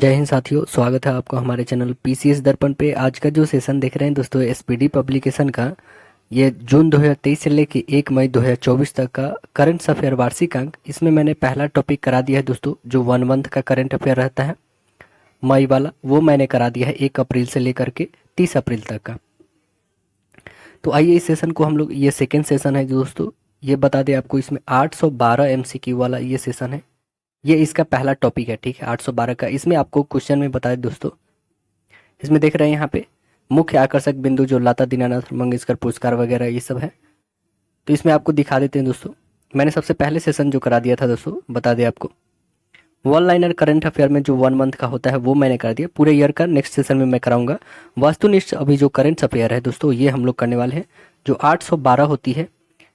जय हिंद साथियों, स्वागत है आपको हमारे चैनल पीसीएस दर्पण पे। आज का जो सेशन देख रहे हैं दोस्तों, एसपीडी पब्लिकेशन का, ये जून 2023 से लेके 1 मई 2024 तक का करंट अफेयर वार्षिक अंक। इसमें मैंने पहला टॉपिक करा दिया है दोस्तों, जो 1 मंथ का करंट अफेयर रहता है मई वाला, वो मैंने करा दिया है 1 अप्रैल से लेकर के 30 अप्रैल तक का। तो आइए इस सेशन को हम लोग, ये सेकेंड सेशन है दोस्तों, ये बता दें आपको, इसमें 812 एमसीक्यू वाला ये सेशन है। ये इसका पहला टॉपिक है, ठीक है, 812 का। इसमें आपको क्वेश्चन में बता दें दोस्तों, इसमें देख रहे हैं यहाँ पे मुख्य आकर्षक बिंदु जो लता दीनानाथ मंगेशकर पुरस्कार वगैरह ये सब है। तो इसमें आपको दिखा देते हैं दोस्तों। मैंने सबसे पहले सेशन जो करा दिया था दोस्तों, बता दें आपको, वन लाइनर करंट अफेयर में जो 1 मंथ का होता है वो मैंने कर दिया। पूरे ईयर का नेक्स्ट सेशन में मैं कराऊंगा। वस्तुनिष्ठ अभी जो करंट अफेयर है दोस्तों, ये हम लोग करने वाले हैं, जो 812 होती है।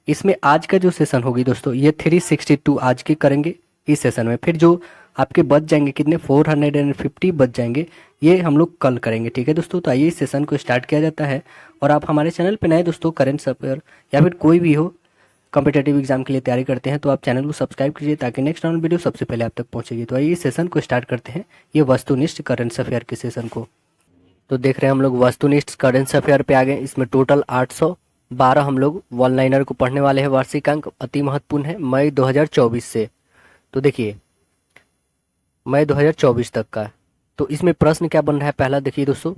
इसमें आज का जो सेशन होगी दोस्तों, ये 362 आज की करेंगे इस सेशन में। फिर जो आपके बच जाएंगे कितने, 450 बच जाएंगे, ये हम लोग कल करेंगे, ठीक है दोस्तों। तो आइए इस सेशन को स्टार्ट किया जाता है। और आप हमारे चैनल पे नए दोस्तों, करंट अफेयर या फिर कोई भी हो कॉम्पिटेटिव एग्जाम के लिए तैयारी करते हैं, तो आप चैनल को सब्सक्राइब कीजिए ताकि नेक्स्ट ऑन वीडियो सबसे पहले आप तक पहुंचेगी। तो आइए इस सेशन को स्टार्ट करते हैं, ये वस्तुनिष्ठ करंट अफेयर के सेशन को। तो देख रहे हैं हम लोग वस्तुनिष्ठ करंट अफेयर पे आ गए। इसमें टोटल 812 हम लोग वन लाइनर को पढ़ने वाले हैं। वार्षिक अंक अति महत्वपूर्ण है, मई 2024 से। तो देखिए, मई 2024 तक का। तो इसमें प्रश्न क्या बन रहा है, पहला देखिए दोस्तों,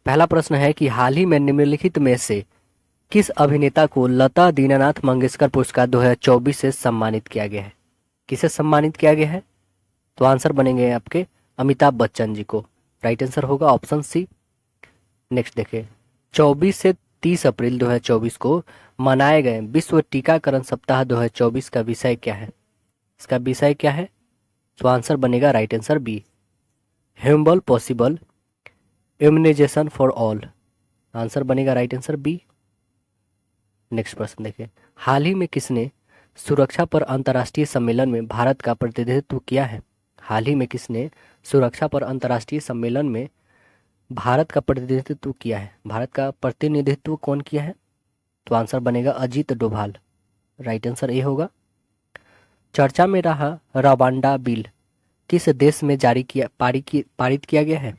पहला प्रश्न है कि हाल ही में निम्नलिखित में से किस अभिनेता को लता दीनानाथ मंगेशकर पुरस्कार 2024 से सम्मानित किया गया है? किसे सम्मानित किया गया है? तो आंसर बनेंगे आपके अमिताभ बच्चन जी को। राइट आंसर होगा ऑप्शन सी। नेक्स्ट देखिए, 24 से 30 अप्रैल 2024 को मनाए गए विश्व टीकाकरण सप्ताह 2024 का विषय क्या है? इसका विषय क्या है? तो आंसर बनेगा right answer B, humble possible immunization for all. Answer बनेगा राइट आंसर बी। नेक्स्ट प्रश्न देखिए, हाल ही में किसने सुरक्षा पर अंतर्राष्ट्रीय सम्मेलन में भारत का प्रतिनिधित्व किया है? हाल ही में किसने सुरक्षा पर अंतर्राष्ट्रीय सम्मेलन में भारत का प्रतिनिधित्व किया है? भारत का प्रतिनिधित्व कौन किया है? तो आंसर बनेगा Ajit Doval. Right answer A होगा। चर्चा में रहा रवांडा बिल किस देश में पारित किया गया है?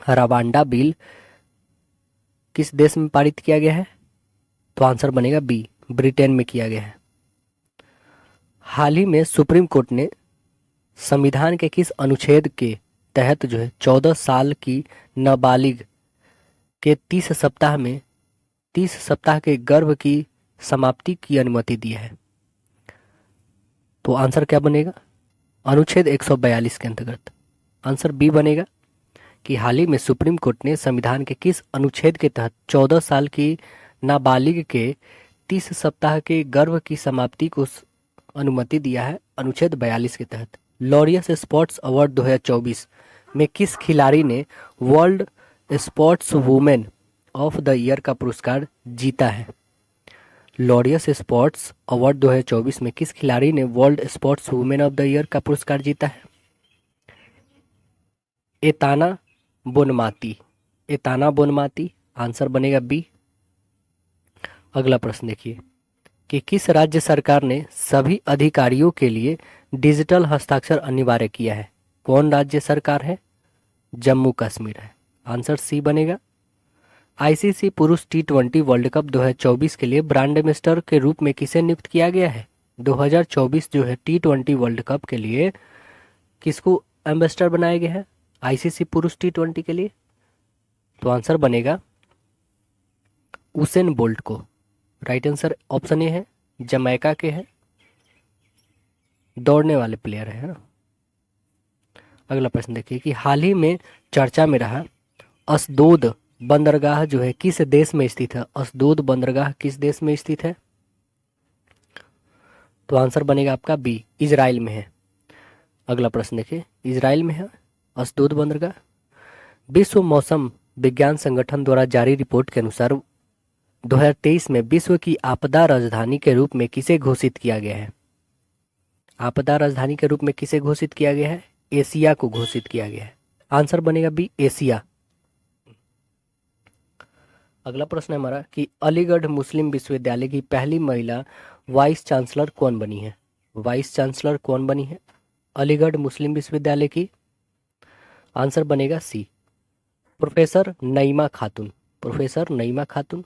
रवांडा बिल किस देश में पारित किया गया है? तो आंसर बनेगा बी, ब्रिटेन में किया गया है। हाल ही में सुप्रीम कोर्ट ने संविधान के किस अनुच्छेद के तहत जो है 14 साल की नाबालिग के 30 सप्ताह के गर्भ की समाप्ति की अनुमति दी है? तो आंसर क्या बनेगा? अनुच्छेद 142 के अंतर्गत आंसर बी बनेगा कि हाल ही में सुप्रीम कोर्ट ने संविधान के किस अनुच्छेद के तहत 14 साल की नाबालिग के 30 सप्ताह के गर्भ की समाप्ति को अनुमति दिया है? अनुच्छेद 42 के तहत। लॉरियस स्पोर्ट्स अवार्ड 2024 में किस खिलाड़ी ने world sports women of the year का पुरस्कार जीता है? लॉरियस स्पोर्ट्स अवार्ड 2024 में किस खिलाड़ी ने world sports women of the year का पुरस्कार जीता है? Aitana Bonmati. आंसर बनेगा बी। अगला प्रश्न देखिए कि किस राज्य सरकार ने सभी अधिकारियों के लिए डिजिटल हस्ताक्षर अनिवार्य किया है? कौन राज्य सरकार है? जम्मू कश्मीर है। आंसर सी बनेगा। आईसीसी पुरुष T20 वर्ल्ड कप 2024 के लिए ब्रांड एम्बेसडर के रूप में किसे नियुक्त किया गया है? 2024 जो है T20 वर्ल्ड कप के लिए किसको एम्बेसडर बनाया गया है आईसीसी पुरुष T20 के लिए? तो आंसर बनेगा उसेन बोल्ट को। राइट आंसर ऑप्शन ए है, जमैका के हैं, दौड़ने वाले प्लेयर है ना। अगला प्रश्न देखिए कि हाल ही में चर्चा में रहा असदोद बंदरगाह जो है किस देश में स्थित है? असदोद बंदरगाह किस देश में स्थित है? तो आंसर बनेगा आपका बी, इजराइल में है। अगला प्रश्न देखिए, इजराइल में है असदोद बंदरगाह। विश्व मौसम विज्ञान संगठन द्वारा जारी रिपोर्ट के अनुसार 2023 में विश्व की आपदा राजधानी के रूप में किसे घोषित किया गया है? आपदा राजधानी के रूप में किसे घोषित किया गया है? एशिया को घोषित किया गया है। आंसर बनेगा बी, एशिया। अगला प्रश्न है हमारा कि अलीगढ़ मुस्लिम विश्वविद्यालय की पहली महिला वाइस चांसलर कौन बनी है? वाइस चांसलर कौन बनी है अलीगढ़ मुस्लिम विश्वविद्यालय की? आंसर बनेगा सी, प्रोफेसर नईमा खातून। प्रोफेसर नईमा खातून।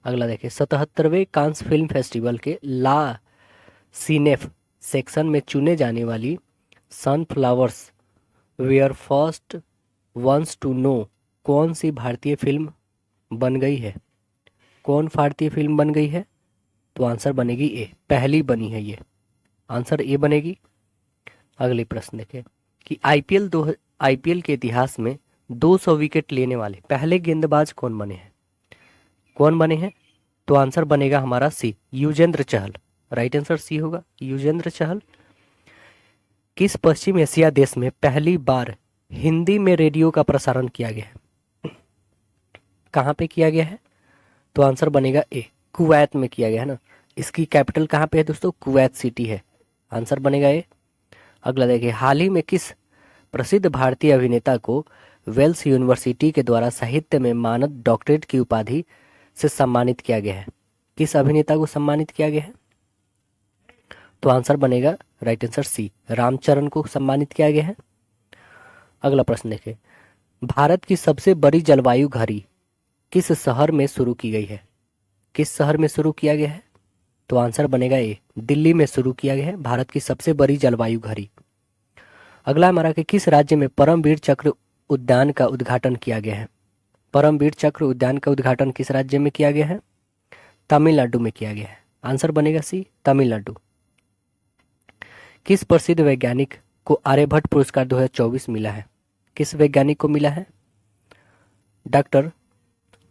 अगला देखिए, 77वें कांस फिल्म फेस्टिवल के ला सीनेफ सेक्शन में चुने जाने वाली sunflowers were first ones to know कौन सी भारतीय फिल्म बन गई है? कौन भारतीय फिल्म बन गई है? तो आंसर बनेगी ए, पहली बनी है ये। आंसर ए बनेगी। अगले प्रश्न देखें कि आईपीएल के इतिहास में 200 विकेट लेने वाले पहले गेंदबाज कौन बने हैं? कौन बने हैं? तो आंसर बनेगा हमारा सी, युजेंद्र चहल। राइट आंसर सी होगा, युजेंद्र चहल। किस पश्चिम एशिया देश में पहली बार हिंदी में रेडियो का प्रसारण किया गया है? कहाँ पे किया गया है? तो आंसर बनेगा ए, कुवैत में किया गया है ना। इसकी कैपिटल कहाँ पे है दोस्तों? कुवैत सिटी है। आंसर बनेगा ए। अगला देखिए, हाल ही में किस प्रसिद्ध भारतीय अभिनेता को वेल्स यूनिवर्सिटी के द्वारा साहित्य में मानद डॉक्टरेट की उपाधि से सम्मानित किया गया है? किस अभिनेता को सम्मानित किया गया है? तो आंसर बनेगा राइट आंसर सी, रामचरण को सम्मानित किया गया है। अगला प्रश्न देखें, भारत की सबसे बड़ी जलवायु घड़ी किस शहर में शुरू की गई है? किस शहर में शुरू किया गया है? तो आंसर बनेगा ए, दिल्ली में शुरू किया गया है भारत की सबसे बड़ी जलवायु घड़ी। अगला हमारा कि किस राज्य में परमवीर चक्र उद्यान का उद्घाटन किया गया है? परमवीर चक्र उद्यान का उद्घाटन किस राज्य में किया गया है? तमिलनाडु में किया गया है। आंसर बनेगा सी, तमिलनाडु। किस प्रसिद्ध वैज्ञानिक को आर्यभट्ट पुरस्कार 2024 मिला है? किस वैज्ञानिक को मिला है? डॉक्टर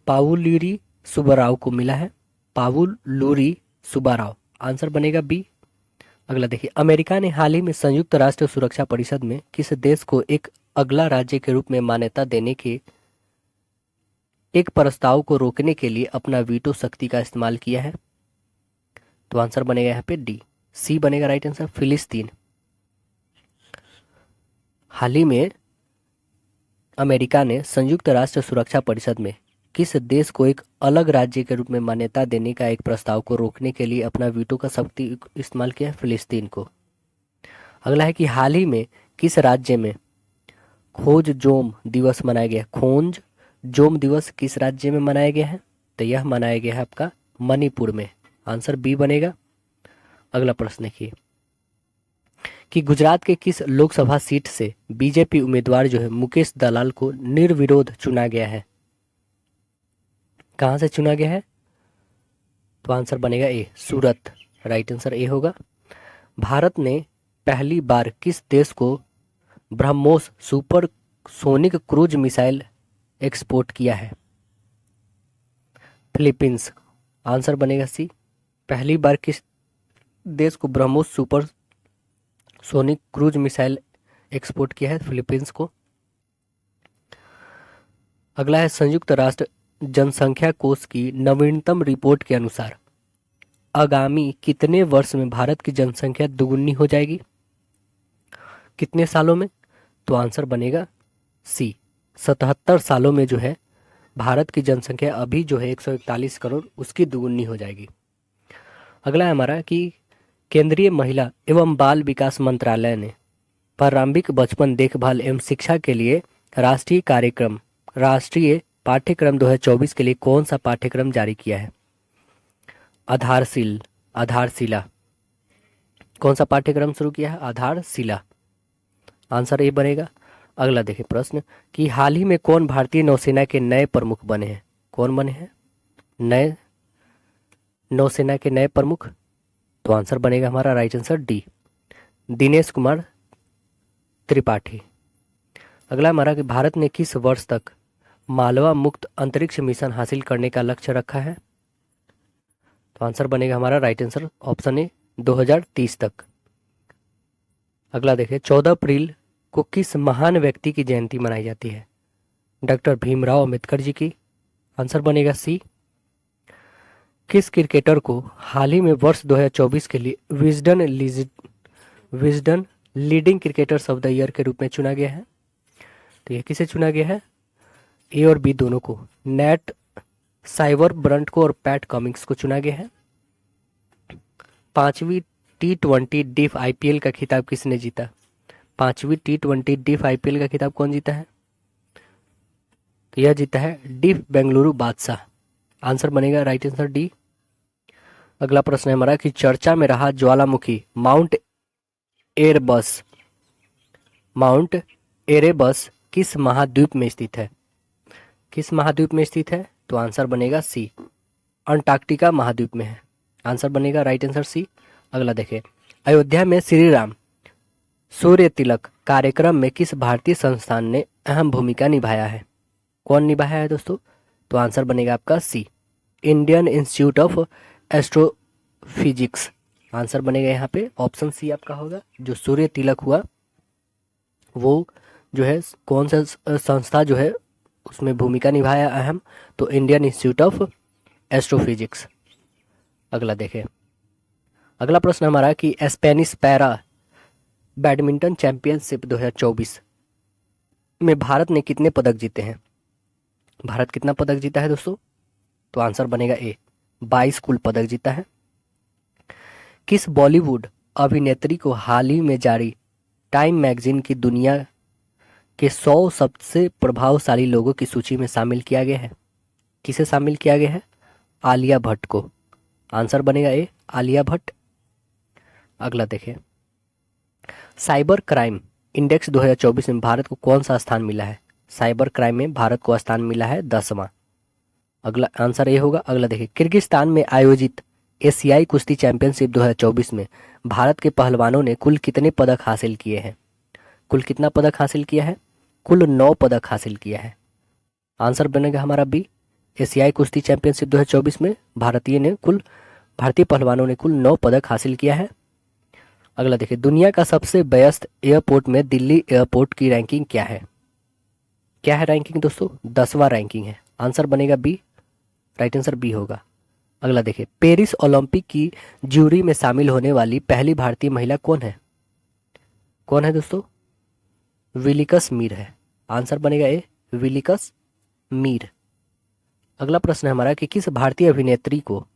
पाउलूरी सुब्बाराव को मिला है, पाउलूरी सुब्बाराव। आंसर बनेगा बी। अगला देखिए, अमेरिका ने हाल ही में संयुक्त राष्ट्र सुरक्षा परिषद में किस देश को एक अगला राज्य के रूप में मान्यता देने के एक प्रस्ताव को रोकने के लिए अपना वीटो शक्ति का इस्तेमाल किया है? तो आंसर बनेगा यहाँ पे डी, सी बनेगा राइट आंसर, फिलिस्तीन। हाल ही में अमेरिका ने संयुक्त राष्ट्र सुरक्षा परिषद में किस देश को एक अलग राज्य के रूप में मान्यता देने का एक प्रस्ताव को रोकने के लिए अपना वीटो का शक्ति इस्तेमाल किया है? फिलिस्तीन को। अगला है कि हाल ही में किस राज्य में खोज जोम दिवस मनाया गया? खोज जोम दिवस किस राज्य में मनाया गया है? तो यह मनाया गया है आपका मणिपुर में। आंसर बी बनेगा। अगला प्रश्न देखिए कि गुजरात के किस लोकसभा सीट से बीजेपी उम्मीदवार जो है मुकेश दलाल को निर्विरोध चुना गया है? कहां से चुना गया है? तो आंसर बनेगा ए, सूरत। राइट आंसर ए होगा। भारत ने पहली बार किस देश को BrahMos super sonic cruise missile export किया है? फिलीपींस। आंसर बनेगा सी, पहली बार किस देश को BrahMos super sonic cruise missile export किया है? फिलीपींस को। अगला है, संयुक्त राष्ट्र जनसंख्या कोष की नवीनतम रिपोर्ट के अनुसार आगामी कितने वर्ष में भारत की जनसंख्या दुगुनी हो जाएगी? कितने सालों में? तो आंसर बनेगा सी, 77 सालों में जो है भारत की जनसंख्या अभी जो है 141 करोड़, उसकी दुगुनी हो जाएगी। अगला है हमारा कि केंद्रीय महिला एवं बाल विकास मंत्रालय ने प्रारंभिक बचपन देखभाल एवं शिक्षा के लिए राष्ट्रीय पाठ्यक्रम 2024 के लिए कौन सा पाठ्यक्रम जारी किया है? आधारशिला। कौन सा पाठ्यक्रम शुरू किया है? आधारशिला। आंसर ए बनेगा। अगला देखिए प्रश्न कि हाल ही में कौन भारतीय नौसेना के नए प्रमुख बने हैं? कौन बने हैं नए नौसेना के नए प्रमुख? तो आंसर बनेगा हमारा right answer D, Dinesh Kumar Tripathi. अगला हमारा कि भारत ने किस वर्ष तक मालवा मुक्त अंतरिक्ष मिशन हासिल करने का लक्ष्य रखा है? तो आंसर बनेगा हमारा राइट आंसर ऑप्शन ए, 2030 तक। अगला देखिए, 14 अप्रैल को किस महान व्यक्ति की जयंती मनाई जाती है? डॉक्टर भीमराव अंबेडकर जी की। आंसर बनेगा सी। किस क्रिकेटर को हाल ही में वर्ष 2024 के लिए Wisden leading cricketers of the year के रूप में चुना गया है? तो यह किसे चुना गया है? ए और बी दोनों को, नेट साइवर ब्रंट को और पैट कमिंग्स को चुना गया है। 5वीं T20 डीफ आईपीएल का खिताब किसने जीता? 5वीं T20 डीफ IPL का खिताब कौन जीता है? तो यह जीता है डीफ बेंगलुरु बादशाह। आंसर बनेगा राइट आंसर डी। अगला प्रश्न है हमारा कि चर्चा में रहा ज्वालामुखी माउंट एरेबस किस महाद्वीप में स्थित है? किस महाद्वीप में स्थित है? तो आंसर बनेगा सी, अंटार्कटिका महाद्वीप में है। आंसर बनेगा राइट आंसर सी। अगला देखें, अयोध्या में श्री राम सूर्य तिलक कार्यक्रम में किस भारतीय संस्थान ने अहम भूमिका निभाया है? कौन निभाया है दोस्तों? तो आंसर बनेगा आपका C, Indian Institute of Astrophysics. Answer बनेगा यहाँ पे ऑप्शन सी आपका होगा। जो सूर्य तिलक हुआ वो जो है कौन सा संस्था जो है उसमें भूमिका निभाया अहम? तो इंडियन इंस्टीट्यूट ऑफ एस्ट्रोफिजिक्स। अगला देखें, अगला प्रश्न हमारा कि स्पेनिश पैरा बैडमिंटन चैंपियनशिप 2024 में भारत ने कितने पदक जीते हैं? भारत कितना पदक जीता है दोस्तों? तो आंसर बनेगा ए, 22 कुल पदक जीता है। किस बॉलीवुड अभिनेत्री को हाल ही में जारी टाइम मैगजीन की दुनिया के 100 सबसे प्रभावशाली लोगों की सूची में शामिल किया गया है? किसे शामिल किया गया है? आलिया भट्ट को। आंसर बनेगा ए, आलिया भट्ट। अगला देखें, साइबर क्राइम इंडेक्स 2024 में भारत को कौन सा स्थान मिला है? साइबर क्राइम में भारत को स्थान मिला है 10वां। अगला आंसर ये होगा। अगला देखिए, किर्गिस्तान में आयोजित एशियाई कुश्ती चैंपियनशिप 2024 में भारत के पहलवानों ने कुल कितने पदक हासिल किए हैं? कुल कितना पदक हासिल किया है? कुल 9 पदक हासिल किया है। आंसर बनेगा हमारा बी, एशियाई कुश्ती चैंपियनशिप 2024 में भारतीय पहलवानों ने कुल 9 पदक हासिल किया है। अगला देखिए, दुनिया का सबसे व्यस्त एयरपोर्ट में दिल्ली एयरपोर्ट की रैंकिंग क्या है? क्या है रैंकिंग दोस्तों? 10वां रैंकिंग है। आंसर बनेगा बी, राइट आंसर बी होगा। अगला देखिए, पेरिस ओलंपिक की ज्यूरी में शामिल होने वाली पहली भारतीय महिला कौन है? कौन है दोस्तों? विलिकस मीर है। आंसर बनेगा ए, विलिकस मीर। अगला प्रश्न है हमारा कि किस भारतीय अभिनेत्री को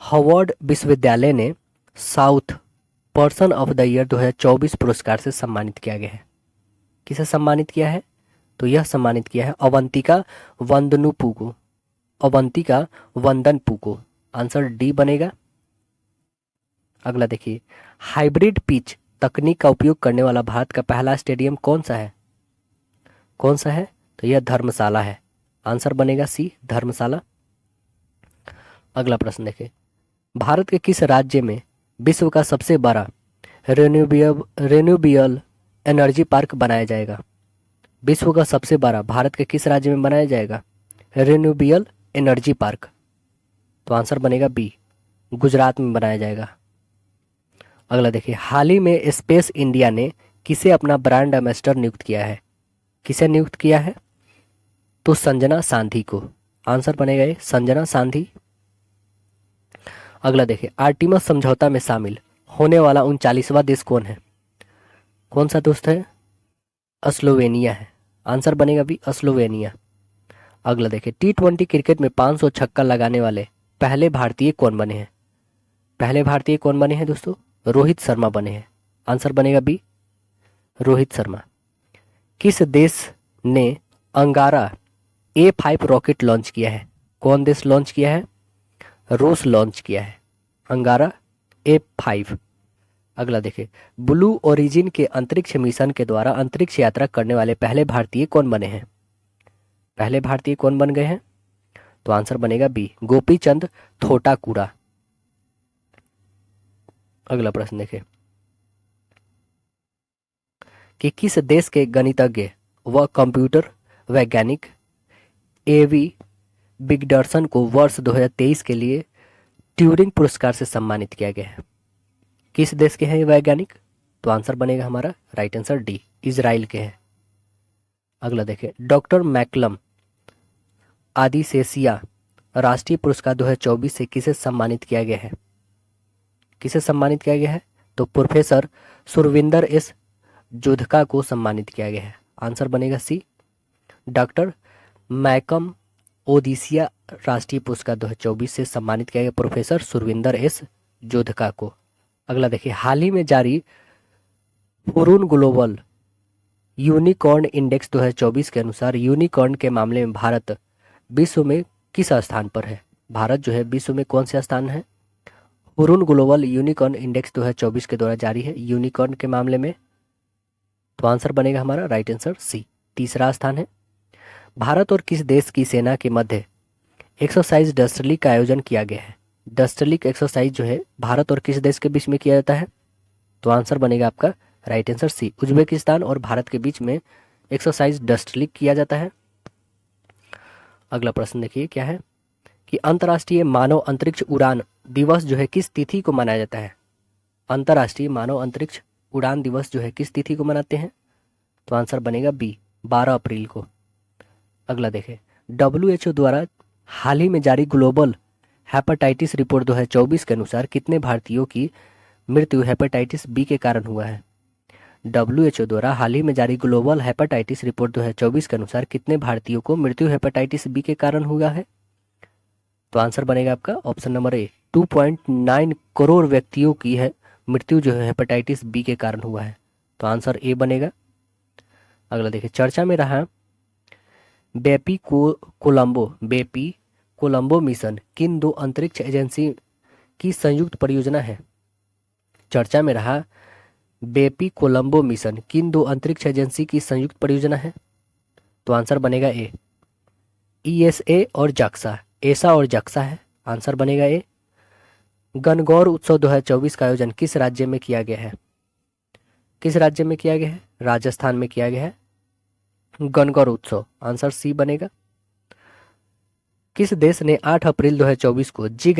हार्वर्ड विश्वविद्यालय ने south person of the year 2024 पुरस्कार से सम्मानित किया गया है? किसे सम्मानित किया है? तो यह सम्मानित किया है अवंतिका वंदनपू को। आंसर डी बनेगा। अगला देखिए, हाइब्रिड पिच तकनीक का उपयोग करने वाला भारत का पहला स्टेडियम कौन सा है? कौन सा है? तो यह धर्मशाला है। आंसर बनेगा सी, धर्मशाला। अगला प्रश्न देखिए, भारत के किस राज्य में विश्व का सबसे बड़ा रिन्यूएबल एनर्जी पार्क बनाया जाएगा? विश्व का सबसे बड़ा भारत के किस राज्य में बनाया जाएगा रिन्यूएबल एनर्जी पार्क? तो आंसर बनेगा बी, गुजरात में बनाया जाएगा। अगला देखिए, हाल ही में स्पेस इंडिया ने किसे अपना ब्रांड एम्बेसडर नियुक्त किया है? किसे नियुक्त किया है? तो संजना सांधी को। आंसर बनेगा ये, संजना सांधी। अगला देखिए, आर्टिमस समझौता में शामिल होने वाला 39वां देश कौन है? कौन सा दोस्त है? स्लोवेनिया है। आंसर बनेगा भी, स्लोवेनिया। अगला देखिए, T20 क्रिकेट में 500 छक्का लगाने वाले पहले भारतीय कौन बने हैं? पहले भारतीय कौन बने हैं दोस्तों? रोहित शर्मा बने हैं। आंसर बनेगा बी, रोहित शर्मा। किस देश ने अंगारा A5 रॉकेट लॉन्च किया है? कौन देश लॉन्च किया है? रूस लॉन्च किया है अंगारा A5। अगला देखिए, ब्लू ओरिजिन के अंतरिक्ष मिशन के द्वारा अंतरिक्ष यात्रा करने वाले पहले भारतीय कौन बने हैं? पहले भारतीय कौन बन गए हैं? तो आंसर बनेगा बी, गोपी चंद थोटाकुरा। अगला प्रश्न देखिए कि किस देश के गणितज्ञ व कंप्यूटर वैज्ञानिक एवी बिगडर्सन को वर्ष 2023 के लिए ट्यूरिंग पुरस्कार से सम्मानित किया गया है? किस देश के हैं ये वैज्ञानिक? तो आंसर बनेगा हमारा राइट आंसर डी, इजराइल के हैं। अगला देखिए, डॉक्टर मैकलम आदिसेसिया राष्ट्रीय पुरस्कार 2024 से किसे सम्मानित किया गया है? किसे सम्मानित किया गया है? तो प्रोफेसर सुरविंदर एस जोधका को सम्मानित किया गया है। आंसर बनेगा सी, डॉक्टर मैकम ओदिसिया राष्ट्रीय पुरस्कार 2024 से सम्मानित किया गया प्रोफेसर सुरविंदर एस जोधका को। अगला देखिए, हाल ही में जारी हुरून ग्लोबल यूनिकॉर्न इंडेक्स 2024 के अनुसार यूनिकॉर्न के मामले में भारत विश्व में किस स्थान पर है? भारत जो है विश्व में कौन से स्थान है? हुरून ग्लोबल यूनिकॉर्न इंडेक्स 2024 के द्वारा जारी है यूनिकॉर्न के मामले में। तो आंसर बनेगा हमारा राइट आंसर सी, तीसरा स्थान है। भारत और किस देश की सेना के मध्य एक्सरसाइज डस्टर्लिक का आयोजन किया गया है? डस्टर्लिक एक्सरसाइज जो है भारत और किस देश के बीच में किया जाता है? तो आंसर बनेगा आपका राइट आंसर सी, उज्बेकिस्तान और भारत के बीच में एक्सरसाइज डस्टर्लिक किया जाता है। अगला प्रश्न देखिए क्या है कि अंतर्राष्ट्रीय मानव अंतरिक्ष उड़ान दिवस जो है किस तिथि को मनाया जाता है? अंतर्राष्ट्रीय मानव अंतरिक्ष उड़ान दिवस जो है किस तिथि को मनाते हैं? तो आंसर बनेगा बी, 12 अप्रैल को। अगला देखें, WHO द्वारा हाल ही में जारी ग्लोबल हेपेटाइटिस रिपोर्ट 2024 के अनुसार कितने भारतीयों की मृत्यु हेपेटाइटिस बी के कारण हुआ है? WHO द्वारा हाल ही में जारी ग्लोबल हेपेटाइटिस रिपोर्ट 2024 के अनुसार कितने भारतीयों को मृत्यु हेपेटाइटिस बी के कारण हुआ है? तो आंसर बनेगा आपका ऑप्शन नंबर ए, 2.9 करोड़ व्यक्तियों की है मृत्यु जो है हेपेटाइटिस बी के कारण हुआ है। तो आंसर ए बनेगा। अगला देखिए, चर्चा में रहा बेपी कोलंबो मिशन किन दो अंतरिक्ष एजेंसी की संयुक्त परियोजना है? चर्चा में रहा बेपी कोलंबो मिशन किन दो अंतरिक्ष एजेंसी की संयुक्त परियोजना है? तो आंसर बनेगा ए, ESA और जाक्सा, एसा और जाक्सा है। आंसर बनेगा ए। गणगौर उत्सव 2024 का आयोजन किस राज्य में किया गया है? किस राज्य में किया गया है? राजस्थान में किया गया है गणगौर उत्सव। आंसर सी बनेगा। किस देश ने 8 अप्रैल 2024 को जिग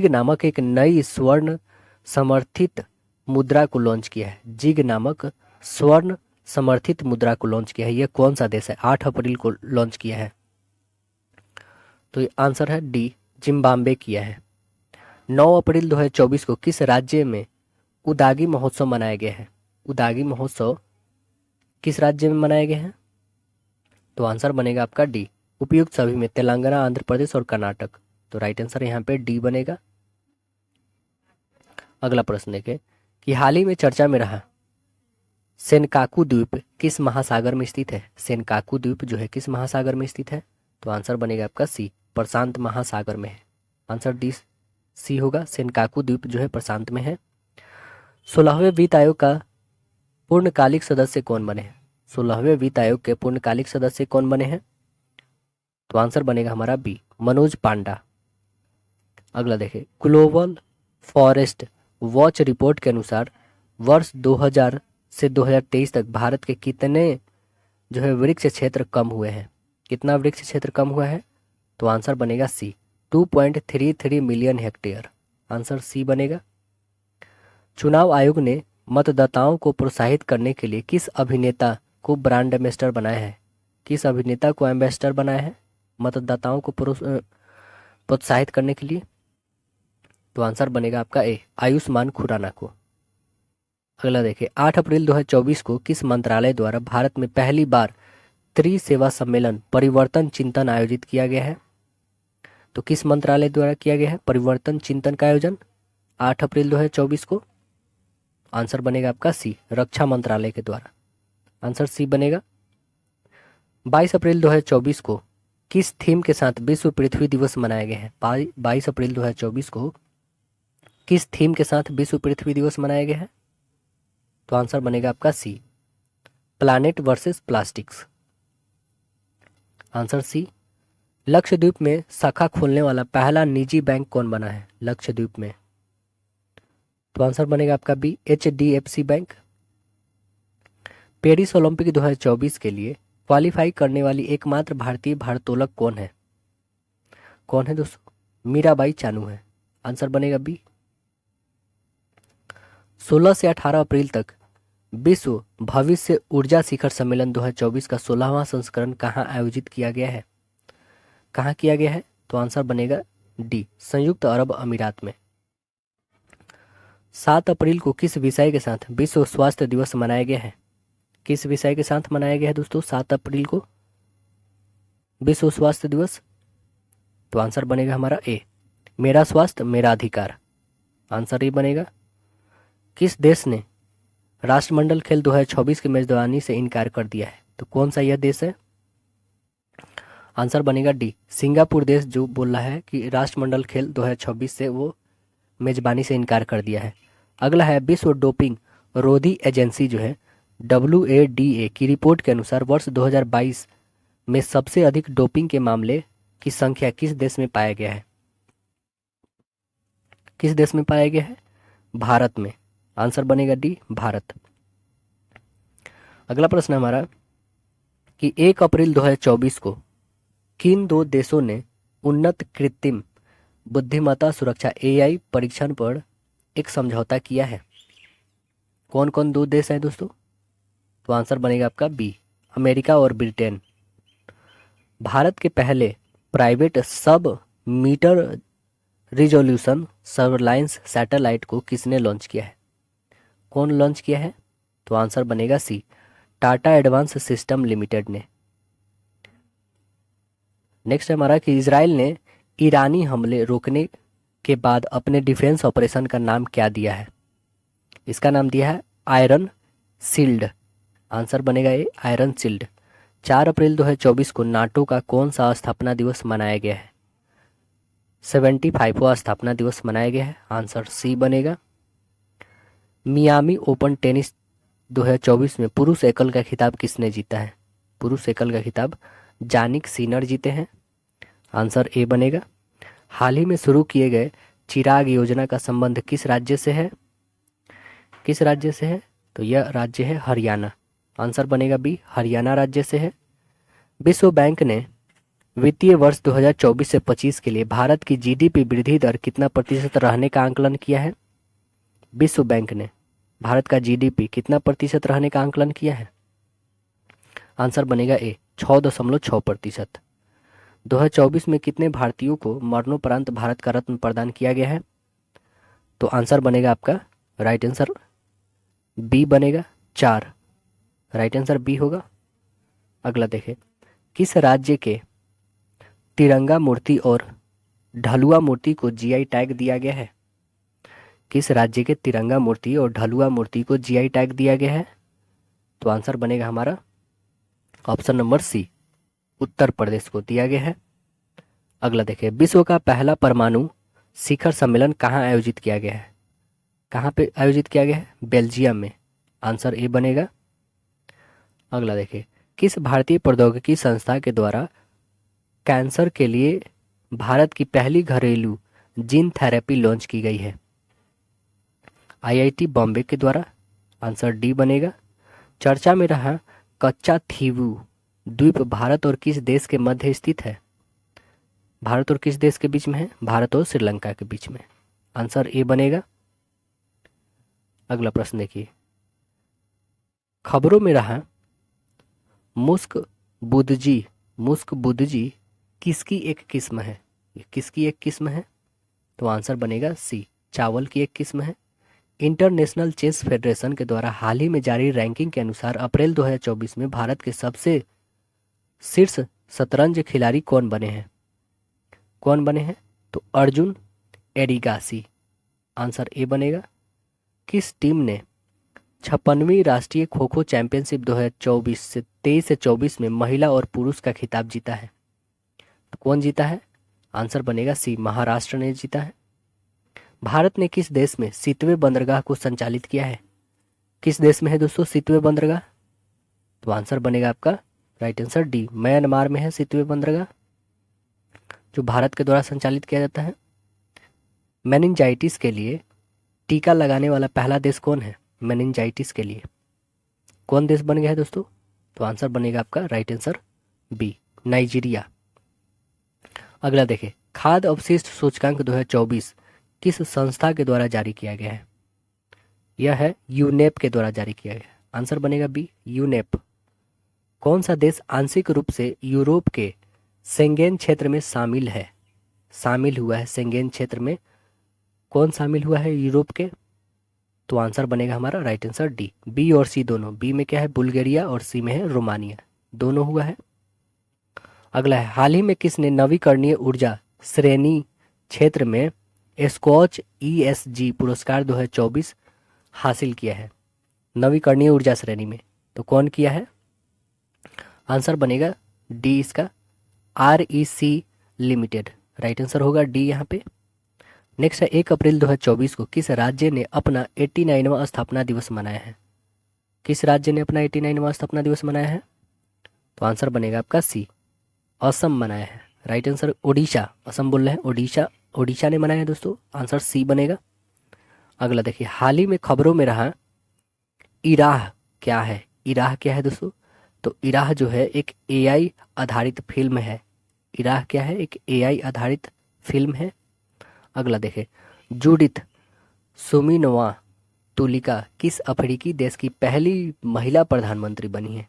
नामक एक नई स्वर्ण समर्थित मुद्रा को लॉन्च किया है? जिग नामक स्वर्ण समर्थित मुद्रा को लॉन्च किया है, यह कौन सा देश है? 8 अप्रैल को लॉन्च किया है। तो ये आंसर है डी, जिम्बाब्वे किया है। 9 अप्रैल 2024 को किस राज्य में उदागी महोत्सव मनाया गया है? उदागी महोत्सव किस राज्य में मनाया गया है? तो आंसर बनेगा आपका डी, उपयुक्त सभी में, तेलंगाना, आंध्र प्रदेश और कर्नाटक। तो राइट आंसर यहाँ पे डी बनेगा। अगला प्रश्न देखें कि हाल ही में चर्चा में रहा सेनकाकू द्वीप किस महासागर में स्थित है? सेनकाकू द्वीप जो है किस महासागर में स्थित है? तो आंसर बनेगा आपका सी, प्रशांत महासागर में है। आंसर डी सी होगा, सेनकाकू द्वीप जो है प्रशांत में है। 16वें वित्त आयोग का पूर्णकालिक सदस्य कौन बने हैं? 16वें वित्त आयोग के पूर्णकालिक सदस्य कौन बने हैं? तो आंसर बनेगा हमारा बी, मनोज पांडा। अगला देखें, ग्लोबल फॉरेस्ट वॉच रिपोर्ट के अनुसार वर्ष 2000 से 2023 तक भारत के कितने जो है वृक्ष क्षेत्र कम हुए हैं? कितना वृक्ष क्षेत्र कम हुआ है? तो आंसर बनेगा सी, 2.33 मिलियन हेक्टेयर। आंसर सी बनेगा। चुनाव आयोग ने मतदाताओं को प्रोत्साहित करने के लिए किस अभिनेता को ब्रांड एम्बेसडर बनाया है? किस अभिनेता को एम्बेसडर बनाया है मतदाताओं को प्रोत्साहित करने के लिए? तो आंसर बनेगा आपका ए, आयुष्मान खुराना को। अगला देखिए, 8 अप्रैल 2024 को किस मंत्रालय द्वारा भारत में पहली बार त्रिसेवा सम्मेलन परिवर्तन चिंतन आयोजित किया गया है? तो किस मंत्रालय द्वारा किया गया है परिवर्तन चिंतन का आयोजन 8 अप्रैल 2024 को? आंसर बनेगा आपका सी, रक्षा मंत्रालय के द्वारा। आंसर सी बनेगा। 22 अप्रैल 2024 को किस थीम के साथ विश्व पृथ्वी दिवस मनाया गया है? 22 अप्रैल 2024 को किस थीम के साथ विश्व पृथ्वी दिवस मनाया गया है? तो आंसर बनेगा आपका C, planet versus plastics. Answer C. Lakshadweep में शाखा खोलने वाला पहला निजी बैंक कौन बना है लक्षद्वीप में? तो आंसर बनेगा आपका B, HDFC bank. Paris Olympic 2024 के लिए क्वालिफाई करने वाली एकमात्र भारतीय भारोत्तोलक कौन है? कौन है दोस्तों? मीराबाई चानू है। आंसर बनेगा बी। 16 से 18 अप्रैल तक विश्व भविष्य ऊर्जा शिखर सम्मेलन 2024 का 16वां संस्करण कहाँ आयोजित किया गया है? कहाँ किया गया है? तो आंसर बनेगा डी, संयुक्त अरब अमीरात में। 7 अप्रैल को किस विषय के साथ विश्व स्वास्थ्य दिवस मनाया गया है? किस विषय के साथ मनाया गया है दोस्तों 7 अप्रैल को विश्व स्वास्थ्य दिवस? तो आंसर बनेगा हमारा ए, मेरा स्वास्थ्य मेरा अधिकार। आंसर ए बनेगा। किस देश ने राष्ट्रमंडल खेल 2024 की मेजबानी से इनकार कर दिया है, तो कौन सा यह देश है? आंसर बनेगा डी, सिंगापुर देश जो बोल रहा है कि राष्ट्रमंडल खेल 2026 से वो मेजबानी से इनकार कर दिया है। अगला है विश्व डोपिंग रोधी एजेंसी जो है WADA की रिपोर्ट के अनुसार वर्ष 2022 में सबसे अधिक डोपिंग के मामले की संख्या किस देश में पाया गया है? किस देश में पाया गया है? भारत में। आंसर बनेगा डी, भारत। अगला प्रश्न हमारा कि 1 अप्रैल 2024 को किन दो देशों ने उन्नत कृत्रिम बुद्धिमत्ता सुरक्षा AI परीक्षण पर एक समझौता किया है? कौन कौन दो देश हैं दोस्तों? तो आंसर बनेगा आपका बी, अमेरिका और ब्रिटेन। भारत के पहले प्राइवेट सब मीटर रिजोल्यूशन सर्वेलांस सैटेलाइट को किसने लॉन्च किया है? कौन लॉन्च किया है? तो आंसर बनेगा सी, टाटा एडवांस सिस्टम लिमिटेड ने। नेक्स्ट है हमारा कि इजराइल ने ईरानी हमले रोकने के बाद अपने डिफेंस ऑपरेशन का नाम क्या दिया है? इसका नाम दिया है आयरन शील्ड। आंसर बनेगा ए, आयरन शील्ड। 4 अप्रैल 2024 को नाटो का कौन सा स्थापना दिवस मनाया गया है? 75वां स्थापना दिवस मनाया गया है। आंसर सी बनेगा। मियामी ओपन टेनिस 2024 में पुरुष एकल का खिताब किसने जीता है? पुरुष एकल का खिताब जानिक सिनर जीते हैं। आंसर ए बनेगा। हाल ही में शुरू किए गए चिराग योजना का संबंध किस राज्य से है? किस राज्य से है? तो यह राज्य है हरियाणा। आंसर बनेगा बी, हरियाणा राज्य से है। विश्व बैंक ने वित्तीय वर्ष 2024 से 25 के लिए भारत की GDP वृद्धि दर कितना प्रतिशत रहने का आंकलन किया है? विश्व बैंक ने भारत का GDP कितना प्रतिशत रहने का आंकलन किया है? आंसर बनेगा ए, 6.6%। 2024 में कितने भारतीयों को मरणोपरांत भारत का रत्न प्रदान किया गया है? तो आंसर बनेगा आपका राइट आंसर बी बनेगा, 4। राइट आंसर बी होगा। अगला देखें, किस राज्य के तिरंगा मूर्ति और ढलुआ मूर्ति को GI टैग दिया गया है? किस राज्य के तिरंगा मूर्ति और ढलुआ मूर्ति को GI टैग दिया गया है? तो आंसर बनेगा हमारा ऑप्शन नंबर सी, उत्तर प्रदेश को दिया गया है। अगला देखिए, विश्व का पहला परमाणु शिखर सम्मेलन कहाँ आयोजित किया गया है? कहाँ पे आयोजित किया गया है? बेल्जियम में। आंसर ए बनेगा। अगला देखिए, किस भारतीय प्रौद्योगिकी संस्था के द्वारा कैंसर के लिए भारत की पहली घरेलू जीन थेरेपी लॉन्च की गई है? IIT बॉम्बे के द्वारा। आंसर डी बनेगा। चर्चा में रहा कच्चा थीवू द्वीप भारत और किस देश के मध्य स्थित है? भारत और किस देश के बीच में है? भारत और श्रीलंका के बीच में। आंसर ए बनेगा। अगला प्रश्न देखिए, खबरों में रहा मुस्क बुदजी किसकी एक किस्म है? ये किसकी एक किस्म है? तो आंसर बनेगा सी, चावल की एक किस्म है। इंटरनेशनल चेस फेडरेशन के द्वारा हाल ही में जारी रैंकिंग के अनुसार अप्रैल 2024 में भारत के सबसे शीर्ष शतरंज खिलाड़ी कौन बने हैं? कौन बने हैं? तो अर्जुन एडिगासी। आंसर ए बनेगा। किस टीम ने 56वीं राष्ट्रीय खो खो चैंपियनशिप 2023 से 24 में महिला और पुरुष का खिताब जीता है? तो कौन जीता है? आंसर बनेगा सी, महाराष्ट्र ने जीता है। भारत ने किस देश में सीतवे बंदरगाह को संचालित किया है? किस देश में है दोस्तों सीतवे बंदरगाह? तो आंसर बनेगा आपका राइट आंसर डी, म्यांमार में है सीतवे बंदरगाह, जो भारत के द्वारा संचालित किया जाता है। मेनिंजाइटिस के लिए टीका लगाने वाला पहला देश कौन है? मेनिंजाइटिस के लिए कौन देश बन गया है दोस्तों? तो आंसर बनेगा आपका राइट आंसर बी, नाइजीरिया। अगला देखें, खाद्य अवशिष्ट सूचकांक 2024 किस संस्था के द्वारा जारी किया गया है? यह है यूनेप के द्वारा जारी किया गया है। आंसर बनेगा बी, यूनेप। कौन सा देश आंशिक रूप से यूरोप के शेंगेन क्षेत्र में शामिल हुआ है? शेंगेन क्षेत्र में कौन शामिल हुआ है यूरोप के? तो आंसर बनेगा हमारा राइट आंसर डी, बी और सी दोनों। बी में क्या है? बुल्गारिया और सी में है रोमानिया, दोनों हुआ है। अगला है, हाल ही में किसने नवीकरणीय ऊर्जा श्रेणी क्षेत्र में स्कॉच ESG पुरस्कार 2024 हासिल किया है? नवीकरणीय ऊर्जा श्रेणी में। तो कौन किया है? आंसर बनेगा डी इसका, REC लिमिटेड। राइट आंसर होगा डी यहाँ पे। नेक्स्ट है 1 अप्रैल 2024 को किस राज्य ने अपना 89वां स्थापना दिवस मनाया है? किस राज्य ने अपना 89वां स्थापना दिवस मनाया है? तो आंसर बनेगा आपका सी, असम मनाया है। राइट आंसर ओडिशा, असम बोल रहे हैं, ओडिशा, ओडिशा ने मनाया है दोस्तों। आंसर सी बनेगा। अगला देखिए, हाल ही में खबरों में रहा इराह क्या है? इराह क्या है दोस्तों? तो इराह जो है एक AI आधारित फिल्म है। इराह क्या है? एक AI आधारित फिल्म है। अगला देखें, जूडिथ सुमिनोवा तुलिका किस अफ्रीकी देश की पहली महिला प्रधानमंत्री बनी है?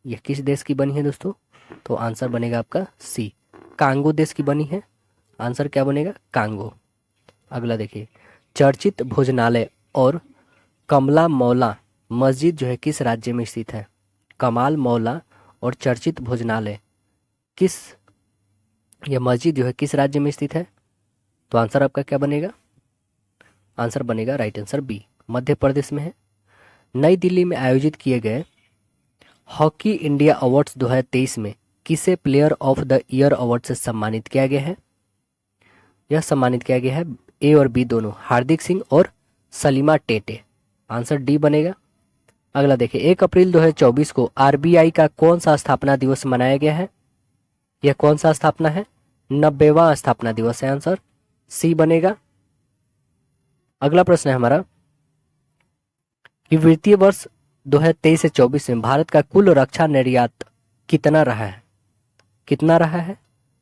यह किस देश की बनी है दोस्तों? तो आंसर बनेगा आपका सी, कांगो देश की बनी है। आंसर क्या बनेगा? कांगो। अगला देखिए, चर्चित भोजनालय और कमला मौला मस्जिद जो है किस राज्य में स्थित है? कमाल मौला और चर्चित भोजनालय किस, यह मस्जिद जो है किस राज्य में स्थित है? तो आंसर आपका क्या बनेगा? आंसर बनेगा right answer B, Madhya Pradesh में है। नई दिल्ली में आयोजित किए गए हॉकी इंडिया अवार्ड्स 2023 में किसे player of the year award से सम्मानित किया गया है? यह सम्मानित किया गया है ए और बी दोनों, हार्दिक सिंह और सलीमा टेटे। आंसर डी बनेगा। अगला देखिए, 1 अप्रैल 2024 को RBI का कौन सा स्थापना दिवस मनाया गया है? यह कौन सा स्थापना है? 90वां स्थापना दिवस है। आंसर सी बनेगा। अगला प्रश्न है हमारा कि वित्तीय वर्ष 2023 से 24 में भारत का कुल रक्षा निर्यात कितना रहा है? कितना रहा है?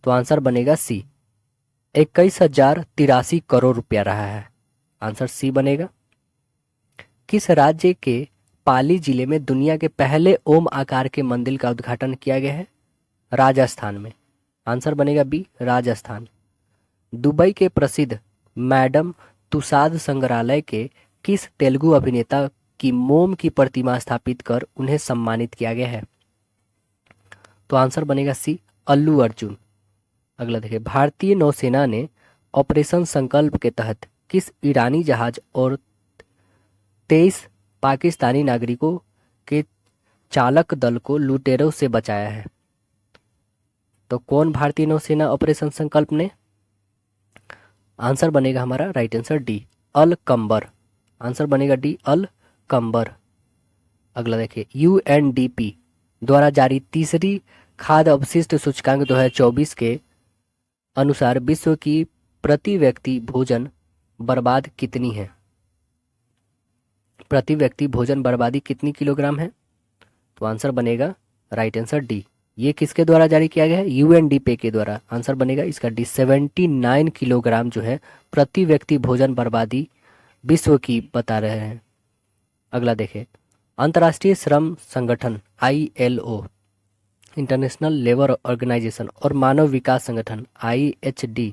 तो आंसर बनेगा सी, 21,083 करोड़ रुपया रहा है। आंसर सी बनेगा। किस राज्य के पाली जिले में दुनिया के पहले ओम आकार के मंदिर का उद्घाटन किया गया है? राजस्थान में। आंसर बनेगा बी, राजस्थान। दुबई के प्रसिद्ध मैडम तुसाद संग्रहालय के किस तेलुगु अभिनेता की मोम की प्रतिमा स्थापित कर उन्हें सम्मानित किया गया है? तो आंसर बनेगा सी, अल्लू अर्जुन। अगला देखिए, भारतीय नौसेना ने ऑपरेशन संकल्प के तहत किस ईरानी जहाज और 23 पाकिस्तानी नागरिकों के चालक दल को लुटेरों से बचाया है? तो कौन भारतीय नौसेना ऑपरेशन संकल्प ने? आंसर बनेगा हमारा राइट आंसर डी, अल कंबर। आंसर बनेगा डी, अल कंबर। अगला देखिए, UNDP द्वारा जारी तीसरी खाद्य अवशिष्ट सूचकांक 2024 के अनुसार विश्व की प्रति व्यक्ति भोजन बर्बाद कितनी है? प्रति व्यक्ति भोजन बर्बादी कितनी किलोग्राम है? तो आंसर बनेगा राइट आंसर डी। ये किसके द्वारा जारी किया गया है? UNDP के द्वारा। आंसर बनेगा इसका डी, 79 किलोग्राम जो है प्रति व्यक्ति भोजन बर्बादी विश्व की बता रहे हैं। अगला देखें, अंतर्राष्ट्रीय श्रम संगठन ILO, इंटरनेशनल लेबर ऑर्गेनाइजेशन और मानव विकास संगठन IHD,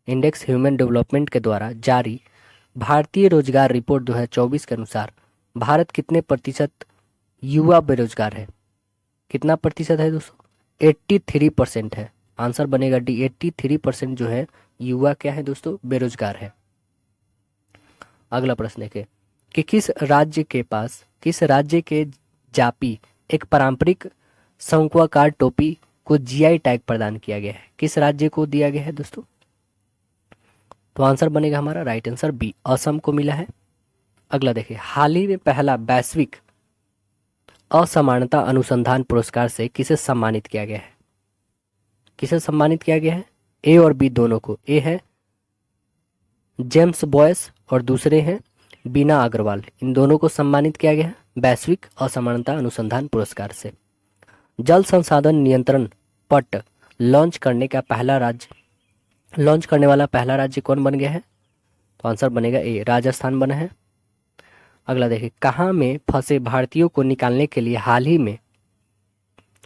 इंडेक्स ह्यूमन डेवलपमेंट के द्वारा जारी भारतीय रोजगार रिपोर्ट 2024 के अनुसार भारत कितने प्रतिशत युवा बेरोजगार है? कितना प्रतिशत है दोस्तों? 83% है। आंसर बनेगा डी, 83% जो है युवा क्या है दोस्तों? बेरोजगार है। अगला प्रश्न है कि किस राज्य के जापी एक पारंपरिक शंक्वाकार टोपी को GI टैग प्रदान किया गया है? किस राज्य को दिया गया है दोस्तों? तो आंसर बनेगा हमारा राइट आंसर बी, असम को मिला है। अगला देखिए, हाल ही में पहला वैश्विक असमानता अनुसंधान पुरस्कार से किसे सम्मानित किया गया है? किसे सम्मानित किया गया है? ए और बी दोनों को। ए है जेम्स बॉयस और दूसरे हैं बीना अग्रवाल। इन दोनों को सम्मानित किया गया है वैश्विक असमानता अनुसंधान पुरस्कार से। जल संसाधन नियंत्रण पट लॉन्च करने वाला पहला राज्य कौन बन गया है? तो आंसर बनेगा ए, राजस्थान बना है। अगला देखिए, कहाँ में फंसे भारतीयों को निकालने के लिए हाल ही में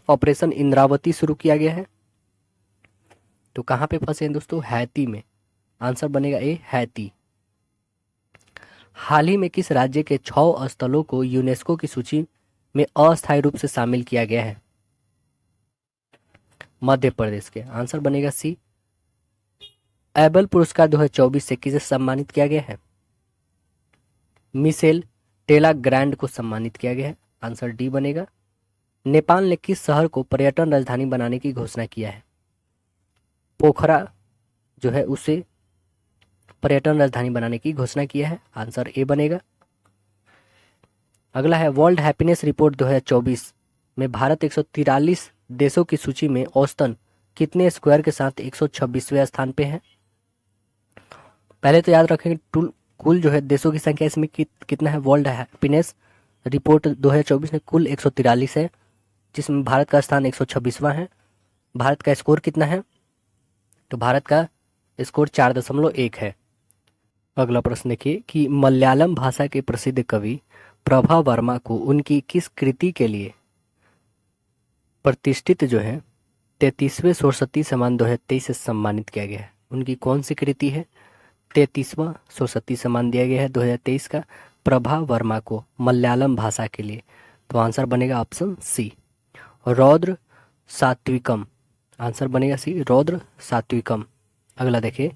ऑपरेशन इंद्रावती शुरू किया गया है? तो कहाँ पे फंसे हैं दोस्तों? हैती में। आंसर बनेगा ए, हैती। हाल ही में किस राज्य के 6 स्थलों को यूनेस्को की सूची में अस्थायी रूप से शामिल किया गया है? मध्य प्रदेश के। आंसर बनेगा सी, एबल पुरस्कार 2024 से किसे सम्मानित किया गया है? मिशेल टेला ग्रैंड को सम्मानित किया गया है? आंसर डी बनेगा। नेपाल ने किस शहर को पर्यटन राजधानी बनाने की घोषणा किया है? पोखरा जो है उसे पर्यटन राजधानी बनाने की घोषणा किया है। आंसर ए बनेगा। अगला है वर्ल्ड हैप्पीनेस रिपोर्ट 2024 में भारत 143 देशों की सूची में औसतन कितने स्क्वायर के साथ 126वें स्थान पे है? पहले तो याद रखेंगे कुल जो है देशों की संख्या इसमें कितना है। वर्ल्ड हैप्पीनेस रिपोर्ट 2024 में कुल 143 है, जिसमें भारत का स्थान 126वां है। भारत का स्कोर कितना है? तो भारत का स्कोर 4.1 है। अगला प्रश्न देखिए कि मलयालम भाषा के प्रसिद्ध कवि प्रभा वर्मा को उनकी किस कृति के लिए प्रतिष्ठित जो है 33वें सरस्वती सम्मान 2023 से सम्मानित किया गया है? उनकी कौन सी कृति है? 33वां सरस्वती सम्मान दिया गया है 2023 का प्रभा वर्मा को मलयालम भाषा के लिए। तो आंसर बनेगा ऑप्शन सी, रौद्र सात्विकम। आंसर बनेगा सी, रौद्र सात्विकम। अगला देखिए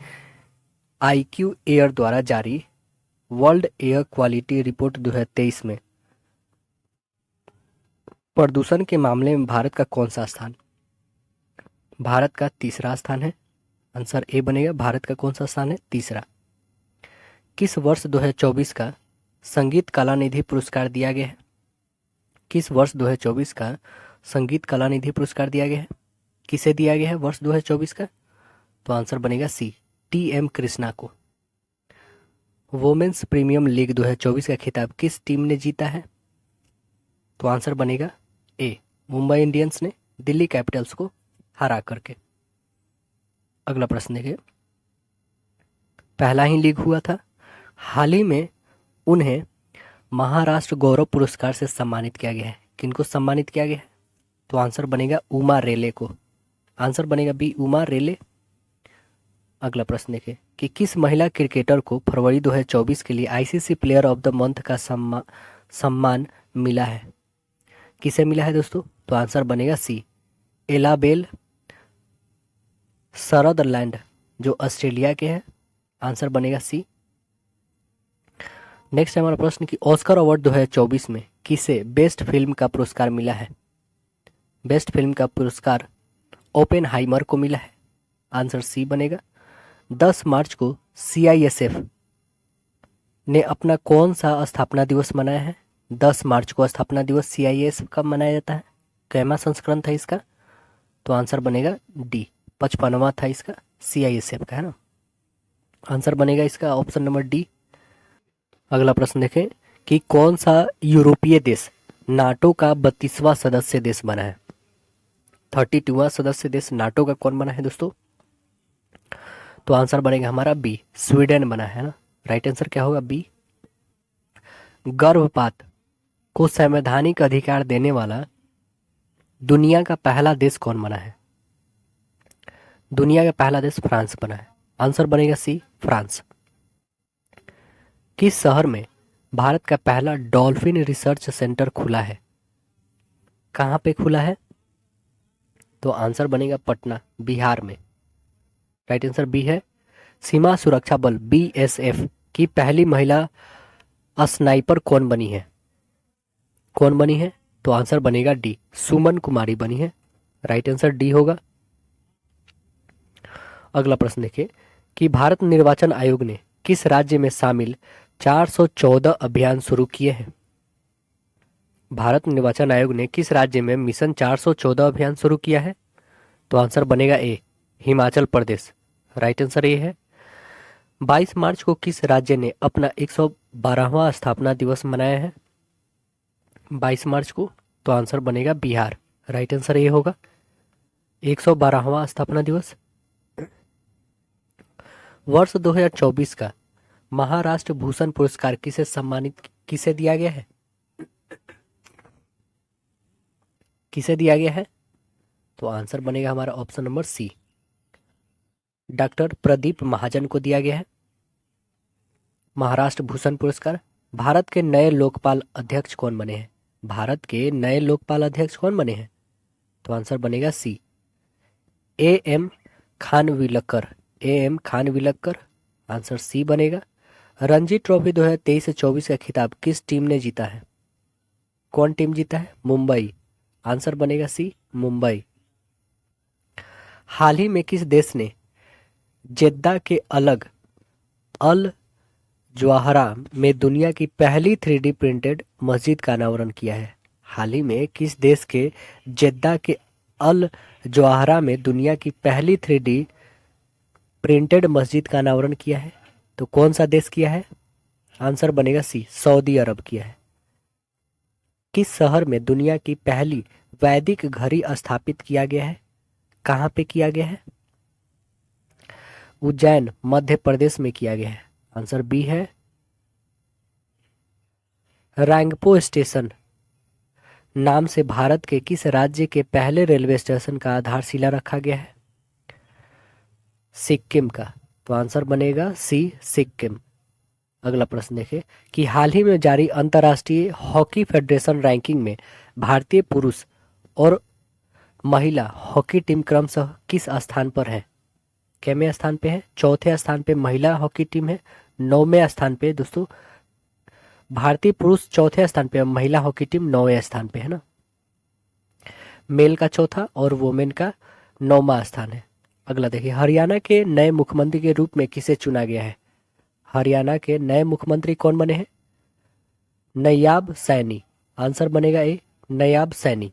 IQ एयर द्वारा जारी वर्ल्ड एयर क्वालिटी रिपोर्ट 2023 में प्रदूषण के मामले में भारत का कौन सा स्थान? भारत का तीसरा स्थान है। आंसर ए बनेगा। भारत का कौन सा स्थान है? तीसरा। किस वर्ष 2024 का संगीत कला निधि पुरस्कार दिया गया है? किस वर्ष 2024 का संगीत कला निधि पुरस्कार दिया गया है? किसे दिया गया है वर्ष 2024 का? तो आंसर बनेगा सी, TM कृष्णा को। वोमेन्स प्रीमियम लीग 2024 का खिताब किस टीम ने जीता है? तो आंसर बनेगा ए, मुंबई इंडियंस ने दिल्ली कैपिटल्स को हरा करके। अगला प्रश्न देखिए, पहला ही लीग हुआ था। हाल ही में उन्हें महाराष्ट्र गौरव पुरस्कार से सम्मानित किया गया है। किनको सम्मानित किया गया है? तो आंसर बनेगा उमा रेले को। आंसर बनेगा बी, उमा रेले। अगला प्रश्न देखिए कि किस महिला क्रिकेटर को फरवरी 2024 के लिए ICC player of the month का सम्मान मिला है? किसे मिला है दोस्तों? तो आंसर बनेगा सी, एलाबेल सरदलैंड जो ऑस्ट्रेलिया के हैं। आंसर बनेगा सी। नेक्स्ट है हमारा प्रश्न कि ऑस्कर अवार्ड 2024 में किसे बेस्ट फिल्म का पुरस्कार मिला है? बेस्ट फिल्म का पुरस्कार ओपेनहाइमर को मिला है। आंसर सी बनेगा। 10 मार्च को CISF ने अपना कौन सा स्थापना दिवस मनाया है? 10 मार्च को स्थापना दिवस CISF कब मनाया जाता है? कैमा संस्करण था इसका? तो आंसर बनेगा डी, 55वां था इसका CISF का, है ना। आंसर बनेगा इसका ऑप्शन नंबर डी। अगला प्रश्न देखें कि कौन सा यूरोपीय देश नाटो का 32वां सदस्य देश बना है? 32वां सदस्य देश नाटो का कौन बना है दोस्तों? तो आंसर बनेगा हमारा बी, स्वीडन बना है ना। राइट आंसर क्या होगा? बी। गर्भपात को संवैधानिक अधिकार देने वाला दुनिया का पहला देश कौन बना है? दुनिया का पहला देश फ्रांस बना है। आंसर बनेगा सी, फ्रांस। किस शहर में भारत का पहला डॉल्फिन रिसर्च सेंटर खुला है? कहाँ पे खुला है? तो आंसर बनेगा पटना, बिहार में। राइट आंसर बी है। सीमा सुरक्षा बल BSF की पहली महिला स्नाइपर कौन बनी है? कौन बनी है? तो आंसर बनेगा डी, सुमन कुमारी बनी है। राइट आंसर डी होगा। अगला प्रश्न देखिए कि भारत निर्वाचन आयोग ने किस राज्य में शामिल 414 अभियान शुरू किए हैं? भारत निर्वाचन आयोग ने किस राज्य में मिशन 414 अभियान शुरू किया है? तो आंसर बनेगा ए, हिमाचल प्रदेश। राइट आंसर ये है। 22 मार्च को किस राज्य ने अपना 112वां स्थापना दिवस मनाया है? 22 मार्च को। तो आंसर बनेगा बिहार। राइट आंसर ये होगा 112वां स्थापना दिवस। वर्ष 2024 का महाराष्ट्र भूषण पुरस्कार किसे दिया गया है? किसे दिया गया है? तो आंसर बनेगा हमारा option number C, doctor Pradeep Mahajan को दिया गया है महाराष्ट्र भूषण पुरस्कार। भारत के नए लोकपाल अध्यक्ष कौन बने हैं? भारत के नए लोकपाल अध्यक्ष कौन बने हैं? तो आंसर बनेगा C, AM Khanwilkar. AM Khanwilkar. Answer C बनेगा। रणजी ट्रॉफी 2023 से 24 का खिताब किस टीम ने जीता है? कौन टीम जीता है? मुंबई। आंसर बनेगा सी, मुंबई। हाल ही में किस देश ने जेद्दा के अलग अल जवाहरा में दुनिया की पहली 3D प्रिंटेड मस्जिद का अनावरण किया है? हाल ही में किस देश के जेद्दा के अल जवाहरा में दुनिया की पहली 3D प्रिंटेड मस्जिद का अनावरण किया है? तो कौन सा देश किया है? आंसर बनेगा सी, सऊदी अरब किया है। किस शहर में दुनिया की पहली वैदिक घड़ी स्थापित किया गया है? कहाँ पे किया गया है? उज्जैन, मध्य प्रदेश में किया गया है। आंसर बी है। रैंगपो स्टेशन नाम से भारत के किस राज्य के पहले रेलवे स्टेशन का आधारशिला रखा गया है? सिक्किम का। तो आंसर बनेगा सी, सिक्किम। अगला प्रश्न देखें कि हाल ही में जारी अंतर्राष्ट्रीय हॉकी फेडरेशन रैंकिंग में भारतीय पुरुष और महिला हॉकी टीम क्रमशः किस स्थान पर है? कैवें स्थान पे है? चौथे स्थान पे महिला हॉकी टीम है। 9वें स्थान पे दोस्तों भारतीय पुरुष चौथे स्थान पे, महिला हॉकी टीम 9वें स्थान पे है ना। मेल का चौथा और वोमेन का 9वां स्थान है। अगला देखिए, हरियाणा के नए मुख्यमंत्री के रूप में किसे चुना गया है? हरियाणा के नए मुख्यमंत्री कौन बने हैं? नयाब सैनी। आंसर बनेगा ए, नयाब सैनी।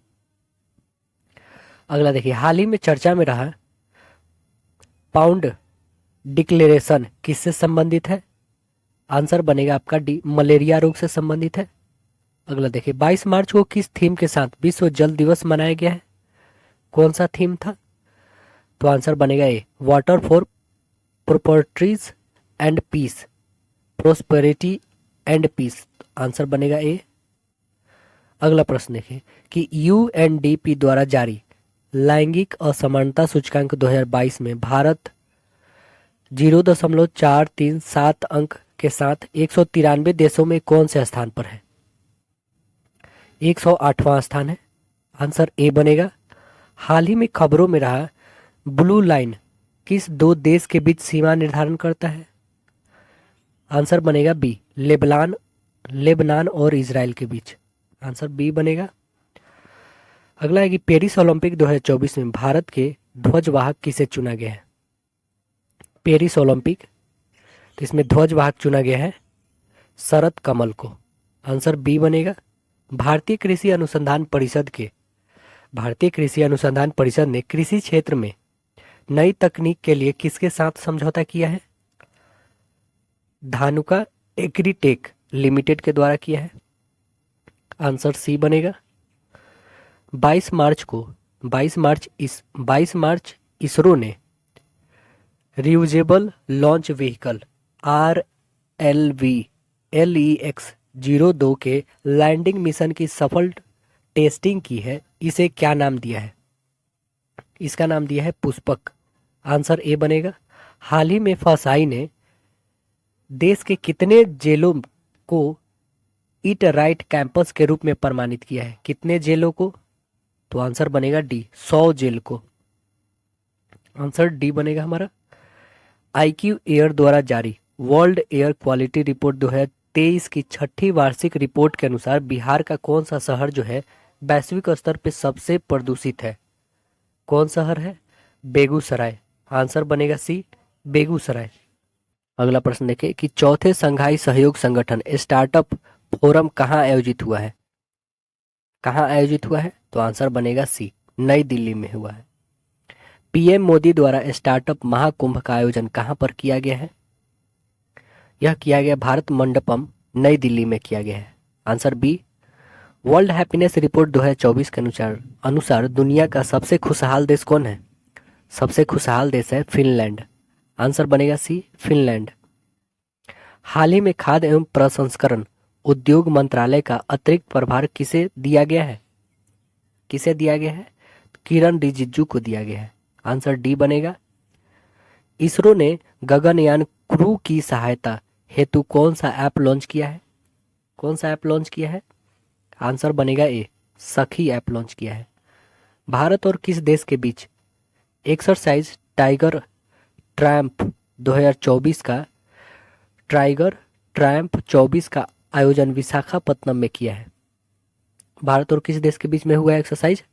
अगला देखिए, हाल ही में चर्चा में रहा पाउंड डिक्लेरेशन किससे संबंधित है? आंसर बनेगा आपका डी, मलेरिया रोग से संबंधित है। अगला देखिए, 22 मार्च को किस थीम के साथ विश्व जल दिवस मनाया गया है? कौन सा थीम था? तो आंसर बनेगा A, water for properties and peace, prosperity and peace. Answer बनेगा ए। अगला प्रश्न देखें कि यूएनडीपी द्वारा जारी लैंगिक असमानता सूचकांक 2022 में भारत 0.437 अंक के साथ 193 देशों में कौन से स्थान पर है? 108वां स्थान है। आंसर ए बनेगा। हाल ही में खबरों में रहा ब्लू लाइन किस दो देश के बीच सीमा निर्धारण करता है? आंसर बनेगा बी, लेबनान और इजराइल के बीच। आंसर बी बनेगा। अगला है कि पेरिस ओलंपिक 2024 में भारत के ध्वजवाहक किसे चुना गया है? पेरिस ओलंपिक, तो इसमें ध्वजवाहक चुना गया है शरद कमल को। आंसर बी बनेगा। भारतीय कृषि अनुसंधान परिषद ने कृषि क्षेत्र में नई तकनीक के लिए किसके साथ समझौता किया है? धानुका एग्रीटेक लिमिटेड के द्वारा किया है। आंसर सी बनेगा। 22 मार्च इसरो ने रियूजेबल लॉन्च व्हीकल RLV-LEX-02 के लैंडिंग मिशन की सफल टेस्टिंग की है। इसे क्या नाम दिया है? इसका नाम दिया है पुष्पक। आंसर ए बनेगा। हाल ही में फसाई ने देश के कितने जेलों को ईट राइट कैंपस के रूप में प्रमाणित किया है? कितने जेलों को? तो आंसर बनेगा डी, 100 जेल को। आंसर डी बनेगा हमारा। IQ एयर द्वारा जारी वर्ल्ड एयर क्वालिटी रिपोर्ट 2023 की 6ठी वार्षिक रिपोर्ट के अनुसार बिहार का कौन सा शहर जो है वैश्विक स्तर पर सबसे प्रदूषित है? कौन शहर है? बेगूसराय। आंसर बनेगा सी, बेगूसराय। अगला प्रश्न देखें कि चौथे संघाई सहयोग संगठन स्टार्टअप फोरम कहाँ आयोजित हुआ है? कहाँ आयोजित हुआ है? तो आंसर बनेगा सी, नई दिल्ली में हुआ है। पीएम मोदी द्वारा स्टार्टअप महाकुंभ का आयोजन कहाँ पर किया गया है? यह किया गया भारत मंडपम, नई दिल्ली में किया गया है। Answer B. World happiness report 2024 के अनुसार दुनिया का सबसे खुशहाल देश कौन है? सबसे खुशहाल देश है फिनलैंड। आंसर बनेगा सी, फिनलैंड। हाल ही में खाद्य एवं प्रसंस्करण उद्योग मंत्रालय का अतिरिक्त प्रभार किसे दिया गया है? किसे दिया गया है? किरण रिजिजू को दिया गया है। आंसर डी बनेगा। इसरो ने गगनयान क्रू की सहायता हेतु कौन सा ऐप लॉन्च किया है? कौन सा ऐप लॉन्च किया है? आंसर बनेगा ए, सखी ऐप लॉन्च किया है। भारत और किस देश के बीच एक्सरसाइज टाइगर ट्रैम्प 2024 का टाइगर ट्रायम्फ 24 का आयोजन विशाखापत्तनम में किया है? भारत और किस देश के बीच में हुआ है एक्सरसाइज?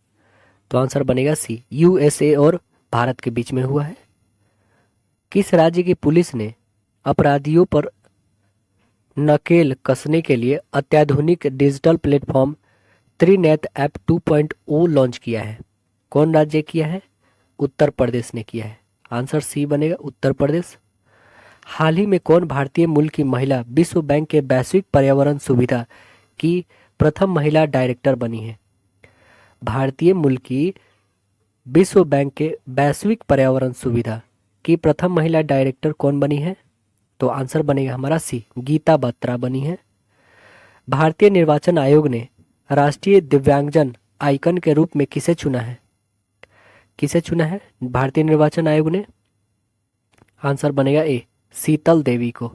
तो आंसर बनेगा सी, यूएसए और भारत के बीच में हुआ है। किस राज्य की पुलिस ने अपराधियों पर नकेल कसने के लिए अत्याधुनिक digital platform Trinetra app 2.0 launch किया है? कौन राज्य किया है? उत्तर प्रदेश ने किया है। आंसर सी बनेगा, उत्तर प्रदेश। हाल ही में कौन भारतीय मूल की महिला विश्व बैंक के वैश्विक पर्यावरण सुविधा की प्रथम महिला डायरेक्टर बनी है? भारतीय मूल की विश्व बैंक के वैश्विक पर्यावरण सुविधा की प्रथम महिला डायरेक्टर कौन बनी है? तो आंसर बनेगा हमारा सी, गीता बत्रा बनी है। भारतीय निर्वाचन आयोग ने राष्ट्रीय दिव्यांगजन आइकन के रूप में किसे चुना है? किसे चुना है भारतीय निर्वाचन आयोग ने? आंसर बनेगा ए, शीतल देवी को।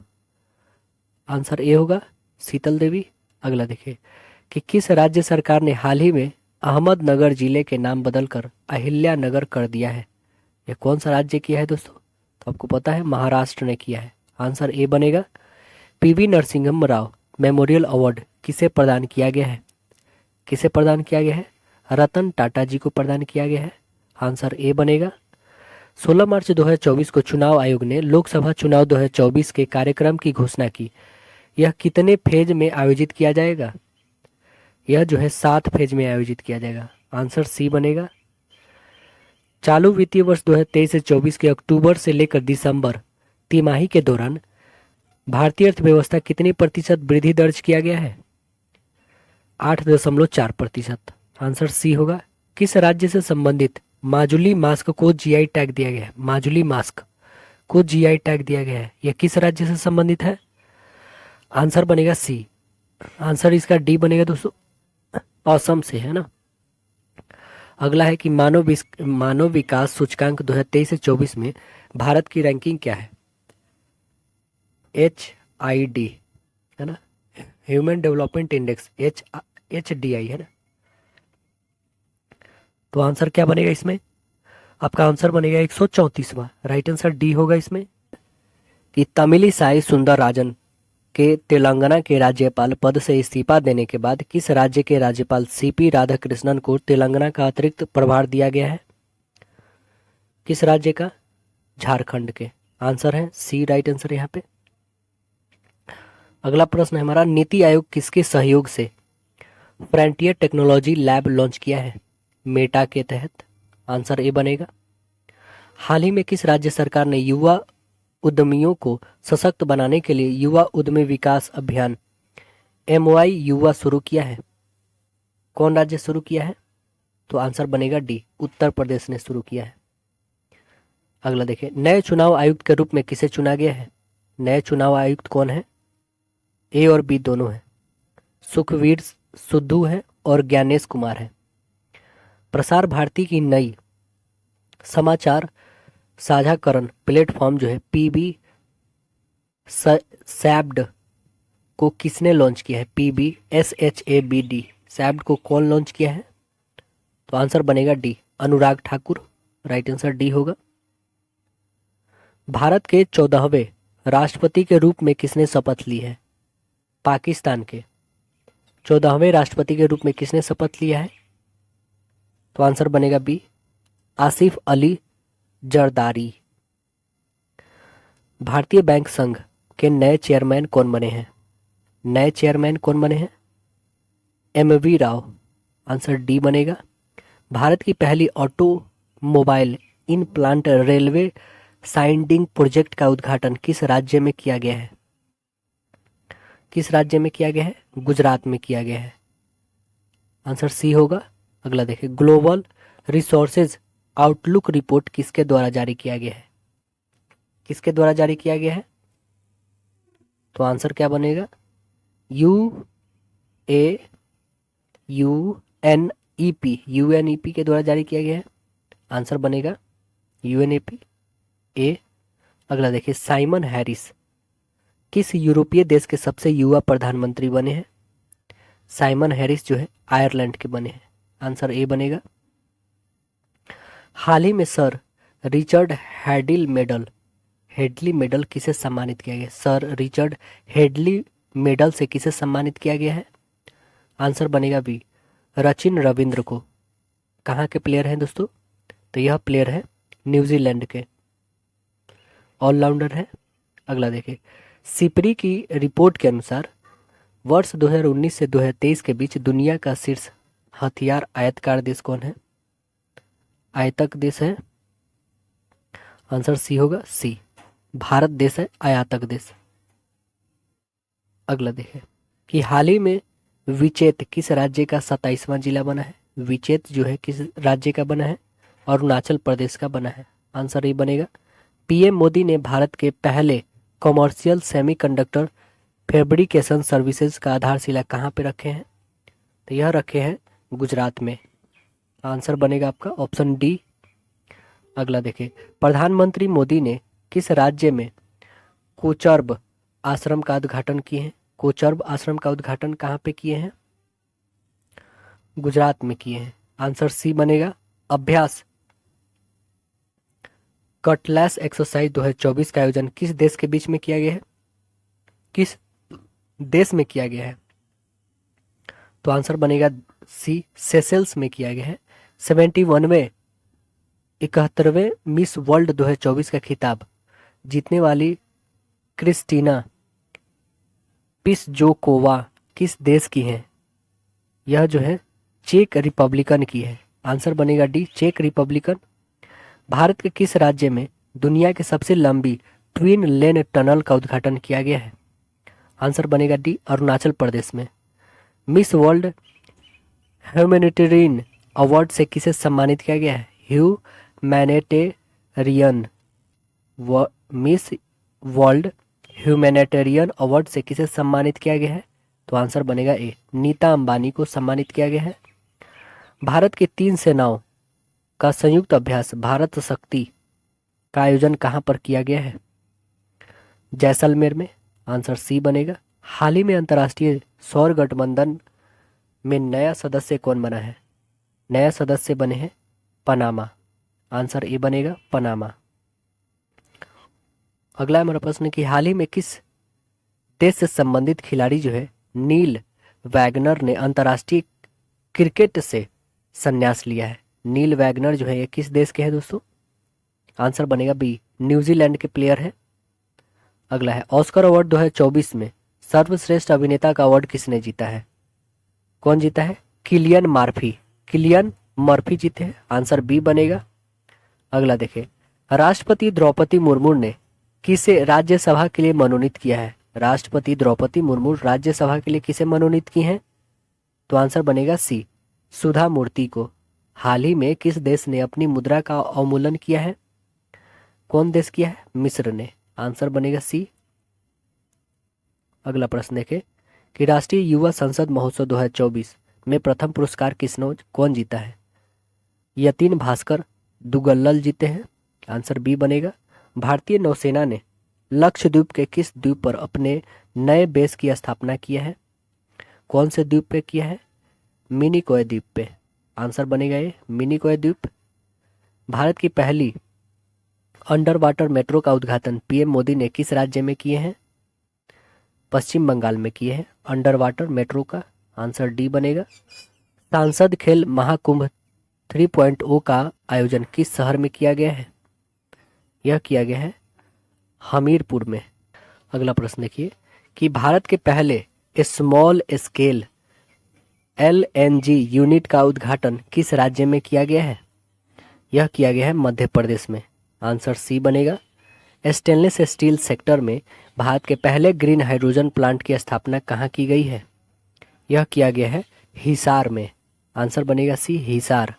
आंसर ए होगा, शीतल देवी। अगला देखिए कि किस राज्य सरकार ने हाल ही में अहमदनगर जिले के नाम बदलकर अहिल्या नगर कर दिया है? यह कौन सा राज्य किया है दोस्तों? तो आपको पता है महाराष्ट्र ने किया है। आंसर ए बनेगा। PV Narasimham Rao memorial award किसे प्रदान किया गया है? किसे प्रदान किया गया है? रतन टाटा जी को प्रदान किया गया है। आंसर ए बनेगा। 16 मार्च 2024 को चुनाव आयोग ने लोकसभा चुनाव 2024 के कार्यक्रम की घोषणा की। यह कितने फेज में आयोजित किया जाएगा? यह जो है 7 फेज में आयोजित किया जाएगा। आंसर सी बनेगा। चालू वित्तीय वर्ष 2023 से 24 के अक्टूबर से लेकर दिसंबर तिमाही के दौरान भारतीय अर्थव्यवस्था कितनी प्रतिशत वृद्धि दर्ज किया गया है? 8.4%। आंसर सी होगा। किस राज्य से संबंधित माजुली मास्क को जीआई टैग दिया गया है? माजुली मास्क को जीआई टैग दिया गया है, यह किस राज्य से संबंधित है? आंसर बनेगा सी। आंसर इसका डी बनेगा दोस्तों, असम से, है ना। अगला है कि मानव विकास सूचकांक 2023 से 24 में भारत की रैंकिंग क्या है? HID, है ना, ह्यूमन डेवलपमेंट इंडेक्स, HDI, है ना। तो आंसर क्या बनेगा इसमें? आपका आंसर बनेगा 134वां। राइट आंसर डी होगा इसमें कि तमिलिसाई सुंदरराजन के तेलंगाना के राज्यपाल पद से इस्तीफा देने के बाद किस राज्य के राज्यपाल सीपी राधाकृष्णन को तेलंगाना का अतिरिक्त प्रभार दिया गया है? किस राज्य का? झारखंड के। आंसर है सी, राइट आंसर यहाँ पे। अगला प्रश्न है हमारा, नीति आयोग किसके सहयोग से फ्रंटियर टेक्नोलॉजी लैब लॉन्च किया है? मेटा के तहत। आंसर ए बनेगा। हाल ही में किस राज्य सरकार ने युवा उद्यमियों को सशक्त बनाने के लिए युवा उद्यमी विकास अभियान MY युवा शुरू किया है? कौन राज्य शुरू किया है? तो आंसर बनेगा डी, उत्तर प्रदेश ने शुरू किया है। अगला देखिए, नए चुनाव आयुक्त के रूप में किसे चुना गया है? नए चुनाव आयुक्त कौन है? ए और बी दोनों है, सुखवीर सुद्धू है और ज्ञानेश कुमार है। प्रसार भारती की नई समाचार साझाकरण प्लेटफॉर्म जो है PB सैब्ड को किसने लॉन्च किया है? PBSHABD सैब्ड को कौन लॉन्च किया है? तो आंसर बनेगा D, Anurag Thakur. Right answer D होगा। भारत के 14वें राष्ट्रपति के रूप में किसने शपथ ली है? पाकिस्तान के 14वें राष्ट्रपति के रूप में किसने शपथ लिया है? तो आंसर बनेगा बी, आसिफ अली जरदारी। भारतीय बैंक संघ के नए चेयरमैन कौन बने हैं? नए चेयरमैन कौन बने हैं? MV राव। आंसर डी बनेगा। भारत की पहली automobile in plant railway siding project का उद्घाटन किस राज्य में किया गया है? किस राज्य में किया गया है? गुजरात में किया गया है। आंसर सी होगा। अगला देखिए, ग्लोबल रिसोर्सेज आउटलुक रिपोर्ट किसके द्वारा जारी किया गया है? किसके द्वारा जारी किया गया है? तो आंसर क्या बनेगा? UNEP के द्वारा जारी किया गया है। आंसर बनेगा UNEP ए। अगला देखिए, साइमन हैरिस किस यूरोपीय देश के सबसे युवा प्रधानमंत्री बने हैं? साइमन हैरिस जो है आयरलैंड के बने हैं। आंसर ए बनेगा। हाल ही में सर रिचर्ड हेडली मेडल किसे सम्मानित किया गया? सर रिचर्ड हेडली मेडल से किसे सम्मानित किया गया है? आंसर बनेगा बी, सचिन रविंद्र को। कहाँ के प्लेयर हैं दोस्तों? तो यह प्लेयर है न्यूजीलैंड के, ऑलराउंडर है। अगला देखिए, सिपरी की रिपोर्ट के अनुसार वर्ष 2019 से 2023 के बीच दुनिया का शीर्ष हथियार आयतकार देश कौन है? आयतक देश है। आंसर सी होगा, सी, भारत देश है आयातक देश। अगला देखें कि हाल ही में विचेत किस राज्य का 27वां जिला बना है? विचेत जो है किस राज्य का बना है? अरुणाचल प्रदेश का बना है। आंसर ये बनेगा। पीएम मोदी ने भारत के पहले कॉमर्शियल सेमीकंडक्टर फैब्रिकेशन सर्विसेज का आधारशिला कहाँ पे रखे हैं? तो यह रखे हैं गुजरात में। आंसर बनेगा आपका ऑप्शन डी। अगला देखिए, प्रधानमंत्री मोदी ने किस राज्य में कोचरब आश्रम का उद्घाटन किए हैं? कोचरब आश्रम का उद्घाटन कहाँ पे किए हैं? गुजरात में किए हैं। आंसर सी बनेगा। अभ्यास कटलैस एक्सरसाइज 2024 का आयोजन किस देश के बीच में किया गया है? किस देश में किया गया है? तो आंसर बनेगा सी, सेशेल्स में किया गया है। 71वें मिस वर्ल्ड 2024 का खिताब जीतने वाली क्रिस्टीना पिसजोकोवा किस देश की हैं? यह जो है चेक रिपब्लिकन की है। आंसर बनेगा डी, चेक रिपब्लिकन। भारत के किस राज्य में दुनिया की सबसे लंबी ट्विन लेन टनल का उद्घाटन किया गया है? आंसर बनेगा डी, अरुणाचल प्रदेश में। मिस वर्ल्ड ह्यूमैनिटेरियन अवार्ड से किसे सम्मानित किया गया है? Humanitarian miss world humanitarian award से किसे सम्मानित किया गया है? तो आंसर बनेगा ए, नीता अंबानी को सम्मानित किया गया है। भारत की 3 सेनाओं का संयुक्त अभ्यास भारत शक्ति का आयोजन कहाँ पर किया गया है? जैसलमेर में। आंसर सी बनेगा। हाल ही में अंतर्राष्ट्रीय सौर गठबंधन में नया सदस्य कौन बना है? नया सदस्य बने हैं पनामा। आंसर ए बनेगा, पनामा। अगला हमारा प्रश्न कि हाल ही में किस देश से संबंधित खिलाड़ी जो है नील वैगनर ने अंतर्राष्ट्रीय क्रिकेट से संन्यास लिया है? नील वैगनर जो है ये किस देश के हैं दोस्तों? आंसर बनेगा बी, न्यूजीलैंड के प्लेयर है। अगला है, ऑस्कर अवार्ड 2024 में सर्वश्रेष्ठ अभिनेता का अवार्ड किसने जीता है? कौन जीता है? किलियन मर्फी जीते हैं। आंसर बी बनेगा। अगला देखें, राष्ट्रपति द्रौपदी मुर्मू ने किसे राज्यसभा के लिए मनोनीत किया है? राष्ट्रपति द्रौपदी मुर्मू राज्यसभा के लिए किसे मनोनीत की हैं? तो आंसर बनेगा सी, सुधा मूर्ति को। हाल ही में किस देश ने अपनी मुद्रा का अवमूल्यन किया है? कौन देश किया है? मिस्र ने। आंसर बनेगा सी। अगला प्रश्न देखें कि राष्ट्रीय युवा संसद महोत्सव 2024 में प्रथम पुरस्कार किसने कौन जीता है? यतीन भास्कर दुगल्लल जीते हैं। आंसर बी बनेगा। भारतीय नौसेना ने लक्षद्वीप के किस द्वीप पर अपने नए बेस की स्थापना किया है? कौन से द्वीप पे किया है? मिनिकॉय द्वीप पे। आंसर बनेगा ये, मिनिकॉय द्वीप। भारत की पहली अंडर वाटर मेट्रो का उद्घाटन पीएम मोदी ने किस राज्य में किए हैं? पश्चिम बंगाल में किए हैं अंडर वाटर मेट्रो का। आंसर डी बनेगा। सांसद खेल महाकुंभ 3.0 का आयोजन किस शहर में किया गया है? यह किया गया है हमीरपुर में। अगला प्रश्न देखिए कि भारत के पहले स्मॉल स्केल एलएनजी यूनिट का उद्घाटन किस राज्य में किया गया है? यह किया गया है मध्य प्रदेश में। आंसर सी बनेगा। स्टेनलेस स्टील सेक्टर में भारत के पहले ग्रीन हाइड्रोजन प्लांट की स्थापना कहाँ की गई है? यह किया गया है हिसार में। आंसर बनेगा सी, हिसार।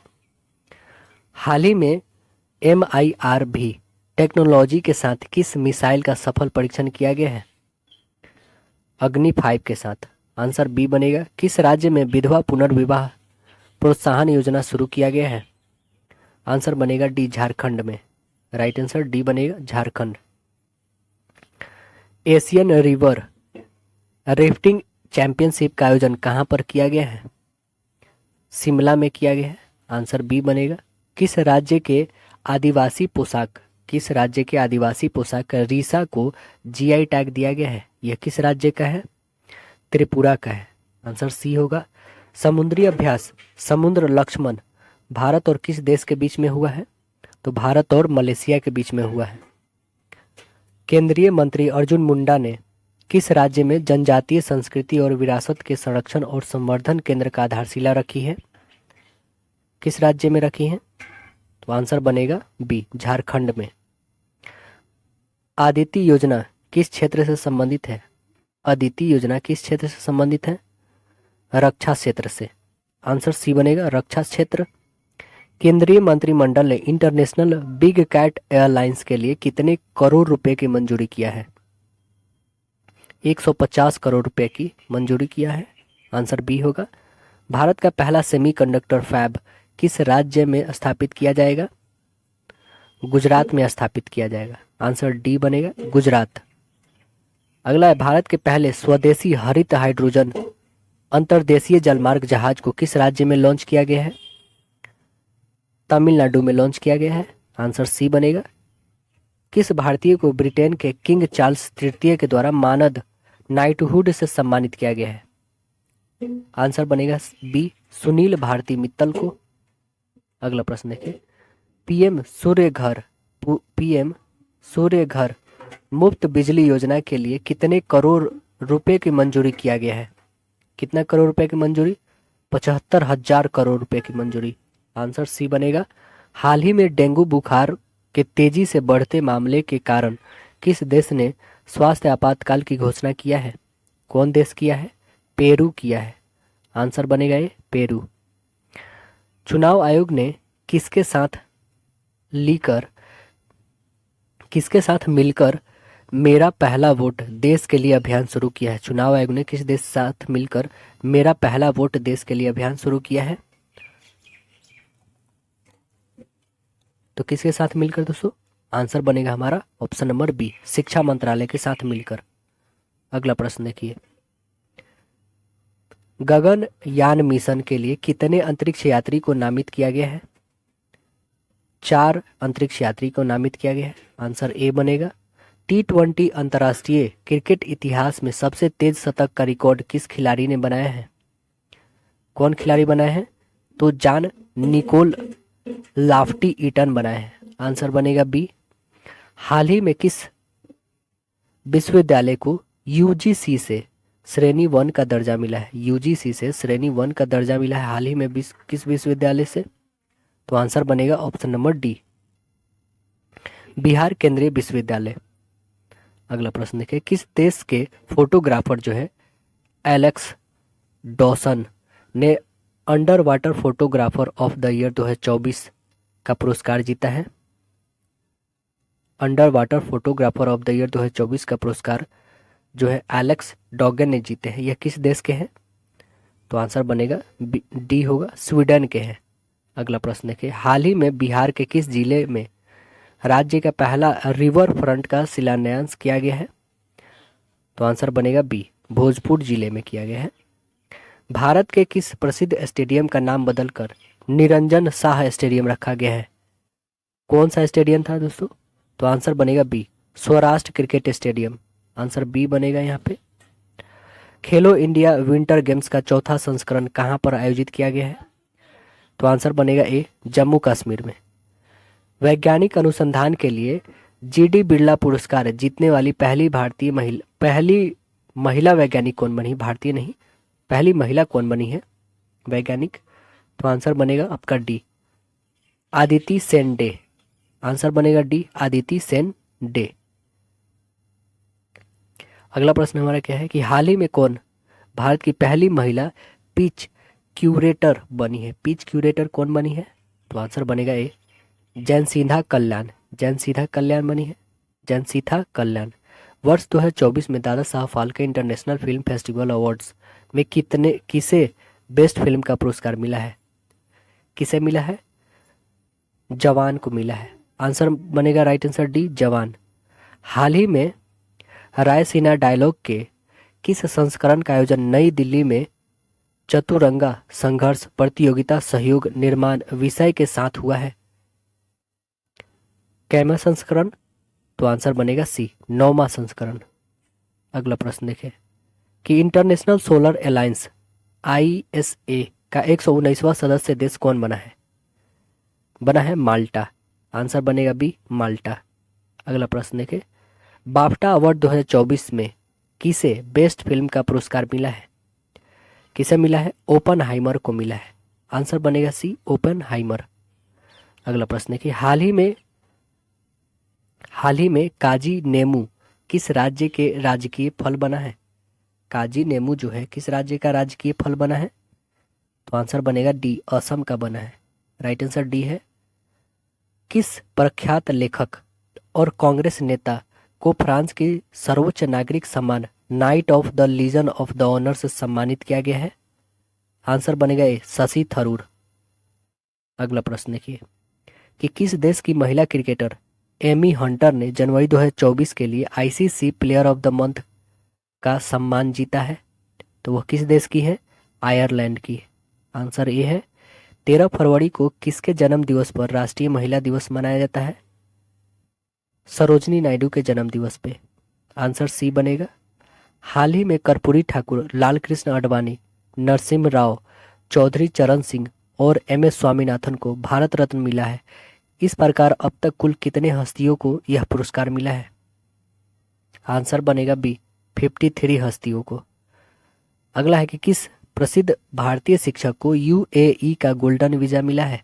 हाल ही में MIRV टेक्नोलॉजी के साथ किस मिसाइल का सफल परीक्षण किया गया है? अग्नि 5 के साथ। आंसर बी बनेगा। किस राज्य में विधवा पुनर्विवाह प्रोत्साहन योजना शुरू किया गया है? आंसर बनेगा डी, झारखंड में। राइट आंसर डी बनेगा, Jharkhand. Asian river rafting championship का आयोजन कहाँ पर किया गया है? शिमला में किया गया है। आंसर बी बनेगा। किस राज्य के आदिवासी पोशाक किस राज्य के आदिवासी पोशाक रीसा को जीआई टैग दिया गया है? यह किस राज्य का है? त्रिपुरा का है। आंसर सी होगा। समुद्री अभ्यास समुद्र लक्ष्मण भारत और किस देश के बीच में हुआ है? तो भारत और मलेशिया के बीच में हुआ है। केंद्रीय मंत्री अर्जुन मुंडा ने किस राज्य में जनजातीय संस्कृति और विरासत के संरक्षण और संवर्धन केंद्र का आधारशिला रखी है? किस राज्य में रखी है? तो आंसर बनेगा बी, झारखंड में। आदित्य योजना किस क्षेत्र से संबंधित है? आदित्य योजना किस क्षेत्र से संबंधित है? रक्षा क्षेत्र से। आंसर सी बनेगा, रक्षा क्षेत्र। केंद्रीय मंत्रिमंडल ने इंटरनेशनल बिग कैट एयरलाइंस के लिए कितने करोड़ रुपए की मंजूरी किया है? 150 करोड़ रुपए की मंजूरी किया है। आंसर बी होगा। भारत का पहला सेमीकंडक्टर फैब किस राज्य में स्थापित किया जाएगा? गुजरात में स्थापित किया जाएगा। आंसर डी बनेगा, गुजरात। अगला है, भारत के पहले स्वदेशी हरित हाइड्रोजन अंतर्देशीय जलमार्ग जहाज को किस राज्य में लॉन्च किया गया है? तमिलनाडु में लॉन्च किया गया है। आंसर सी बनेगा। किस भारतीय को ब्रिटेन के किंग चार्ल्स तृतीय के द्वारा मानद नाइटहुड से सम्मानित किया गया है? आंसर बनेगा बी, सुनील भारती मित्तल को। अगला प्रश्न देखिए, पीएम सूर्य घर मुफ्त बिजली योजना के लिए कितने करोड़ रुपए की मंजूरी किया गया है? कितना करोड़ रुपए की मंजूरी? 75,000 करोड़ रुपए की मंजूरी। आंसर सी बनेगा। हाल ही में डेंगू बुखार के तेजी से बढ़ते मामले के कारण किस देश ने स्वास्थ्य आपातकाल की घोषणा किया है? कौन देश किया है? पेरू किया है। आंसर बनेगा ये, पेरू। चुनाव आयोग ने किसके साथ मिलकर मेरा पहला वोट देश के लिए अभियान शुरू किया है? चुनाव आयोग ने किस देश साथ मिलकर मेरा पहला वोट देश के लिए अभियान शुरू किया है? तो किसके साथ मिलकर दोस्तों? आंसर बनेगा हमारा ऑप्शन नंबर बी, शिक्षा मंत्रालय के साथ मिलकर। अगला प्रश्न देखिए, गगनयान मिशन के लिए कितने अंतरिक्ष यात्री को नामित किया गया है? 4 अंतरिक्ष यात्री को नामित किया गया है। आंसर ए बनेगा। T20 अंतर्राष्ट्रीय क्रिकेट इतिहास में सबसे तेज शतक का रिकॉर्ड किस खिलाड़ी ने बनाया है? कौन खिलाड़ी बनाया है? तो जॉन निकोल लाफ्टी ईटन बनाए हैं। आंसर बनेगा बी। हाल ही में किस विश्वविद्यालय को यूजीसी से श्रेणी 1 का दर्जा मिला है? यूजीसी से श्रेणी 1 का दर्जा मिला है हाल ही में किस विश्वविद्यालय से? तो आंसर बनेगा ऑप्शन नंबर डी, बिहार केंद्रीय विश्वविद्यालय। अगला प्रश्न देखिए, किस देश के फोटोग्राफर जो है एलेक्स डॉसन ने under water photographer of the year 2024 का पुरस्कार जीता है? Under water photographer of the year 2024 का पुरस्कार जो है एलेक्स डॉगन ने जीते हैं। यह किस देश के हैं? तो आंसर बनेगा डी होगा, स्वीडन के हैं। अगला प्रश्न देखिए, हाल ही में बिहार के किस जिले में राज्य का पहला रिवर फ्रंट का शिलान्यास किया गया है? तो आंसर बनेगा बी, भोजपुर जिले में किया गया है। भारत के किस प्रसिद्ध स्टेडियम का नाम बदलकर निरंजन शाह स्टेडियम रखा गया है? कौन सा स्टेडियम था दोस्तों? तो आंसर बनेगा B, स्वराष्ट्र cricket stadium. Answer B बनेगा यहाँ पे। खेलो इंडिया विंटर गेम्स का चौथा संस्करण कहाँ पर आयोजित किया गया है? तो आंसर बनेगा ए, जम्मू कश्मीर में। वैज्ञानिक अनुसंधान के लिए जीडी बिरला पुरस्कार जीतने वाली पहली महिला वैज्ञानिक कौन बनी? भारतीय नहीं, पहली महिला कौन बनी है वैज्ञानिक? तो आंसर बनेगा आपका D, Aditi Sen day. Answer बनेगा डी, आदिति सेन डे। अगला प्रश्न हमारा क्या है कि हाल ही में कौन भारत की पहली महिला पिच क्यूरेटर बनी है? पिच क्यूरेटर कौन बनी है? तो आंसर बनेगा ए, जयंसीथा कल्याण। जयंसीथा कल्याण बनी है, जयंसीथा कल्याण। वर्ष 2024 में Dada Saheb Phalke international film festival awards में किसे बेस्ट फिल्म का पुरस्कार मिला है? किसे मिला है? जवान को मिला है। आंसर बनेगा राइट आंसर डी, जवान। हाल ही में रायसीना डायलॉग के किस संस्करण का आयोजन नई दिल्ली में चतुरंगा संघर्ष प्रतियोगिता सहयोग निर्माण विषय के साथ हुआ है? कैमा संस्करण? तो आंसर बनेगा सी, 9वां संस्करण। अगला प्रश्न देखें कि इंटरनेशनल सोलर अलायंस ISA का 119वां सदस्य देश कौन बना है? बना है माल्टा। आंसर बनेगा बी, माल्टा। अगला प्रश्न देखें, बाफ्टा अवार्ड 2024 में किसे बेस्ट फिल्म का पुरस्कार मिला है? किसे मिला है? ओपनहाइमर को मिला है। आंसर बनेगा सी, ओपनहाइमर। अगला प्रश्न देखिए, हाल ही में काजी नेमू किस राज्य के राजकीय फल बना है? काजी नेमू जो है किस राज्य का राजकीय फल बना है? तो आंसर बनेगा डी, असम का बना है। राइट आंसर डी है। किस प्रख्यात लेखक और कांग्रेस नेता को फ्रांस की सर्वोच्च नागरिक सम्मान knight of the legion of the honour से सम्मानित किया गया है? आंसर बनेगा ए, शशि थरूर। अगला प्रश्न देखिए कि किस देश की महिला क्रिकेटर एमी हंटर ने जनवरी 2024 के लिए ICC player of the month का सम्मान जीता है? तो वह किस देश की है? आयरलैंड की। आंसर ए है। 13 फरवरी को किसके जन्म दिवस पर राष्ट्रीय महिला दिवस मनाया जाता है? सरोजनी नायडू के जन्म दिवस पे। आंसर सी बनेगा। हाल ही में कर्पूरी ठाकुर, लाल कृष्ण आडवाणी, नरसिम्हा राव, चौधरी चरण सिंह और MS स्वामीनाथन को भारत रत्न मिला है। इस प्रकार अब तक कुल कितने हस्तियों को यह पुरस्कार मिला है? आंसर बनेगा बी, 53 हस्तियों को। अगला है कि किस प्रसिद्ध भारतीय शिक्षक को UAE का गोल्डन वीजा मिला है?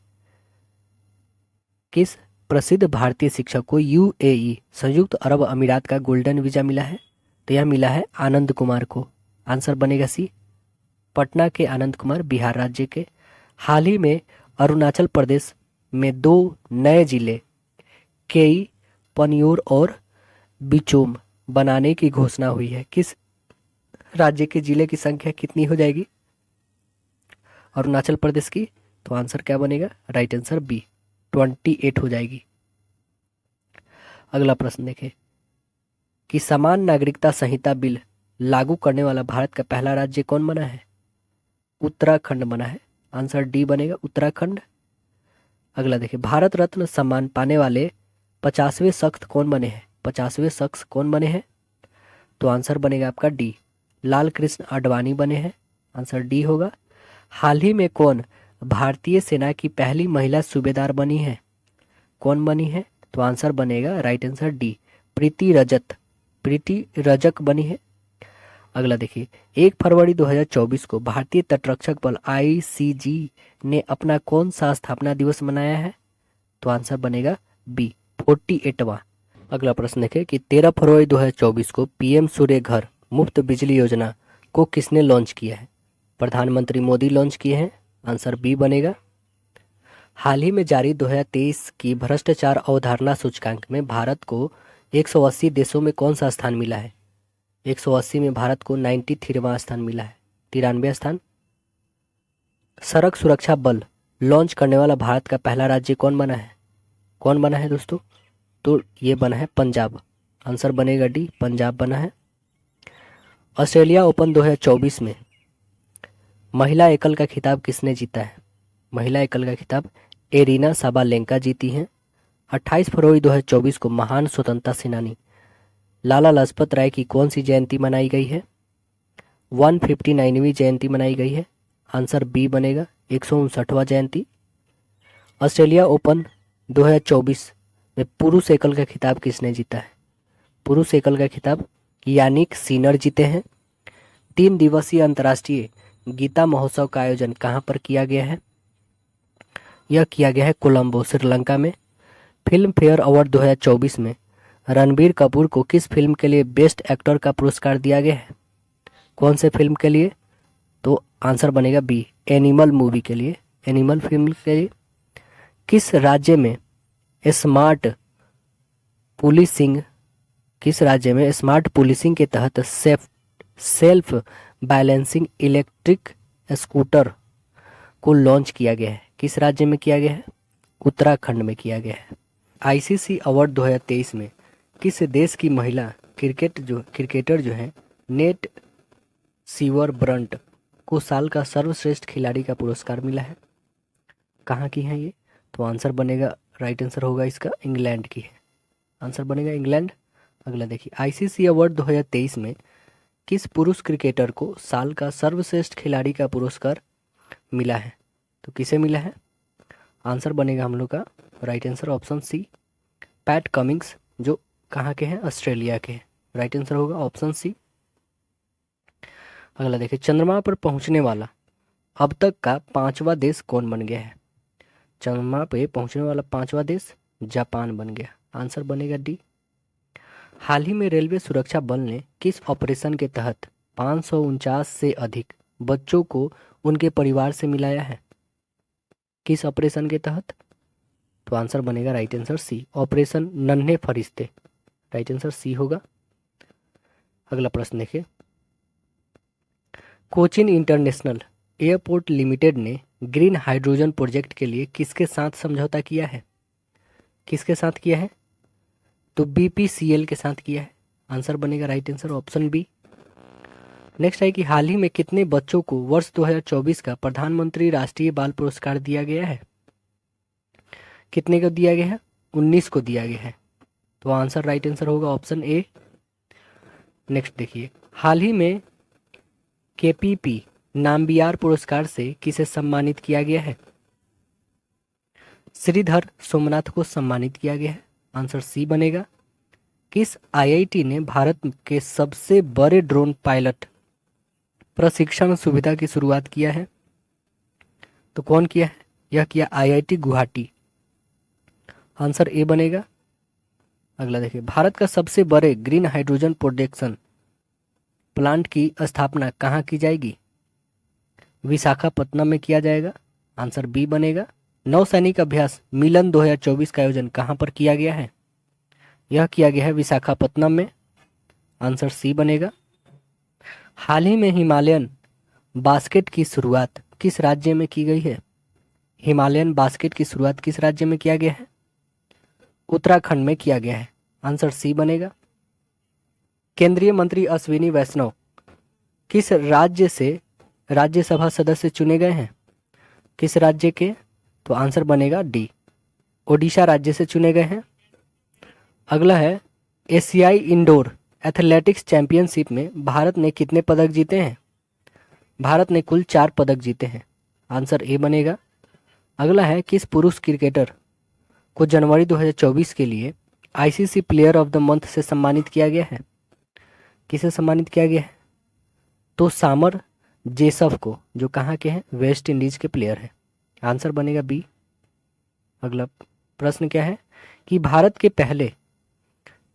किस प्रसिद्ध भारतीय शिक्षक को UAE संयुक्त अरब अमीरात का गोल्डन वीजा मिला है? तो यह मिला है आनंद कुमार को। आंसर बनेगा सी, पटना के आनंद कुमार, बिहार राज्य के। हाल ही में अरुणाचल प्रदेश में 2 नए जिले केई, पन्यूर और बिचोम बनाने की घोषणा हुई है। किस राज्य के जिले की संख्या कितनी हो जाएगी? अरुणाचल प्रदेश की। तो आंसर क्या बनेगा? राइट आंसर बी, 28 हो जाएगी। अगला प्रश्न देखें कि समान नागरिकता संहिता बिल लागू करने वाला भारत का पहला राज्य कौन बना है? उत्तराखंड बना है। आंसर डी बनेगा, उत्तराखंड। अगला देखिए, भारत रत्न सम्मान पाने वाले 50वें शख्स कौन बने हैं? 50वें शख्स कौन बने हैं? तो आंसर बनेगा आपका डी, लाल कृष्ण आडवाणी बने हैं। आंसर डी होगा। हाल ही में कौन भारतीय सेना की पहली महिला सूबेदार बनी है? कौन बनी है? तो आंसर बनेगा राइट आंसर डी, प्रीति रजत, प्रीति रजक बनी है। अगला देखिए, 1 फरवरी 2024 को भारतीय तटरक्षक बल ICG ने अपना कौन सा स्थापना दिवस मनाया है? तो आंसर बनेगा बी, 48वां। अगला प्रश्न देखें कि 13 फरवरी 2024 को PM सूर्य घर मुफ्त बिजली योजना को किसने लॉन्च किया है? प्रधानमंत्री मोदी लॉन्च किए हैं। आंसर बी बनेगा। हाल ही में जारी 2023 की भ्रष्टाचार अवधारणा सूचकांक में भारत को 180 देशों में कौन सा स्थान मिला है? 180 में भारत को 93वां स्थान मिला है, 93वां स्थान। सड़क सुरक्षा बल लॉन्च करने वाला भारत का पहला राज्य कौन बना है? कौन बना है दोस्तों? तो ये बना है पंजाब। आंसर बनेगा डी, पंजाब बना है। ऑस्ट्रेलिया ओपन 2024 में महिला एकल का खिताब किसने जीता है? महिला एकल का खिताब एरिना साबालेंका जीती हैं। 28 फरवरी 2024 को महान स्वतंत्रता सेनानी लाला लाजपत राय की कौन सी जयंती मनाई गई है? 159वीं जयंती मनाई गई है। आंसर बी बनेगा, 159वां जयंती। ऑस्ट्रेलिया ओपन 2024 में पुरुष एकल का खिताब किसने जीता है? पुरुष एकल का खिताब यानिक सिनर जीते हैं। 3 दिवसीय अंतर्राष्ट्रीय गीता महोत्सव का आयोजन कहाँ पर किया गया है? यह किया गया है कोलंबो, श्रीलंका में। फिल्म फेयर अवार्ड 2024 में रणबीर कपूर को किस फिल्म के लिए बेस्ट एक्टर का पुरस्कार दिया गया है? कौन से फिल्म के लिए? तो आंसर बनेगा बी, एनिमल मूवी के लिए, एनिमल फिल्म के लिए। किस राज्य में स्मार्ट पुलिसिंग के तहत सेल्फ बैलेंसिंग इलेक्ट्रिक स्कूटर को लॉन्च किया गया है? किस राज्य में किया गया है? उत्तराखंड में किया गया है। ICC अवार्ड 2023 में किस देश की महिला क्रिकेटर जो है नेट सीवर ब्रंट को साल का सर्वश्रेष्ठ खिलाड़ी का पुरस्कार मिला है? कहाँ की है ये? तो आंसर बनेगा राइट आंसर होगा इसका इंग्लैंड की है, आंसर बनेगा इंग्लैंड। अगला देखिए, आईसीसी अवार्ड 2023 में किस पुरुष क्रिकेटर को साल का सर्वश्रेष्ठ खिलाड़ी का पुरस्कार मिला है? तो किसे मिला है? आंसर बनेगा हम लोग का right answer option C, Pat Cummins, जो कहाँ के हैं? ऑस्ट्रेलिया के हैं। राइट आंसर होगा ऑप्शन सी। अगला देखिए, चंद्रमा पर पहुंचने वाला अब तक का 5वां देश कौन बन गया है? चंद्रमा पे पहुंचने वाला 5वां देश जापान बन गया, आंसर बनेगा डी। हाल ही में रेलवे सुरक्षा बल ने किस ऑपरेशन के तहत 549 से अधिक बच्चों को उनके परिवार से मिलाया है? किस ऑपरेशन के तहत? तो आंसर बनेगा राइट आंसर सी, ऑपरेशन नन्हे फरिश्ते। राइट आंसर सी होगा। अगला प्रश्न देखिए, कोचिन इंटरनेशनल एयरपोर्ट लिमिटेड ने ग्रीन हाइड्रोजन प्रोजेक्ट के लिए किसके साथ समझौता किया है? किसके साथ किया है? तो बीपीसीएल के साथ किया है, आंसर बनेगा right answer option B. Next है कि हाल ही में कितने बच्चों को वर्ष 2024 का प्रधानमंत्री राष्ट्रीय बाल पुरस्कार दिया गया है? कितने को दिया गया है? 19 को दिया गया है, तो आंसर राइट आंसर होगा ऑप्शन ए। नेक्स्ट देखिए, हाल ही में केपीपी नाम्बियार पुरस्कार से किसे सम्मानित किया गया है? श्रीधर सोमनाथ को सम्मानित किया गया है, आंसर सी बनेगा। किस आईआईटी ने भारत के सबसे बड़े ड्रोन पायलट प्रशिक्षण सुविधा की शुरुआत किया है? तो कौन किया है? यह किया आईआईटी गुवाहाटी, आंसर ए बनेगा। अगला देखिए, भारत का सबसे बड़े ग्रीन हाइड्रोजन प्रोडक्शन प्लांट की स्थापना कहाँ की जाएगी? विशाखापत्तनम में किया जाएगा, आंसर बी बनेगा। नौसैनिक अभ्यास मिलन 2024 का आयोजन कहाँ पर किया गया है? यह किया गया है विशाखापत्तनम में, आंसर सी बनेगा। हाल ही में हिमालयन बास्केट की शुरुआत किस राज्य में की गई है? हिमालयन बास्केट की शुरुआत किस राज्य में किया गया है? उत्तराखंड में किया गया है, आंसर सी बनेगा। केंद्रीय मंत्री अश्विनी वैष्णव किस राज्य से राज्यसभा सदस्य चुने गए हैं? किस राज्य के? तो आंसर बनेगा डी, ओडिशा राज्य से चुने गए हैं। अगला है, एशियाई इंडोर एथलेटिक्स चैंपियनशिप में भारत ने कितने पदक जीते हैं? भारत ने कुल 4 पदक जीते हैं, आंसर ए बनेगा। अगला है, किस पुरुष क्रिकेटर को जनवरी 2024 के लिए ICC player of the month से सम्मानित किया गया है? किसे सम्मानित किया गया है? तो सामर जेसफ को, जो कहाँ के हैं? वेस्ट इंडीज के प्लेयर हैं, आंसर बनेगा बी। अगला प्रश्न क्या है कि भारत के पहले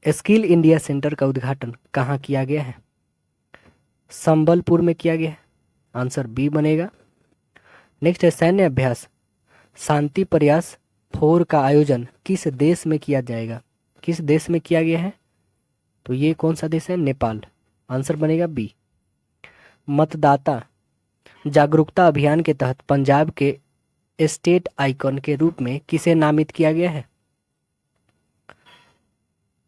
स्किल इंडिया सेंटर का उद्घाटन कहाँ किया गया है? संबलपुर में किया गया है, आंसर बी बनेगा। नेक्स्ट है, सैन्य अभ्यास शांति प्रयास 4 का आयोजन किस देश में किया जाएगा? किस देश में किया गया है? तो ये कौन सा देश है? नेपाल, आंसर बनेगा बी। मतदाता जागरूकता अभियान के तहत पंजाब के स्टेट आइकन के रूप में किसे नामित किया गया है?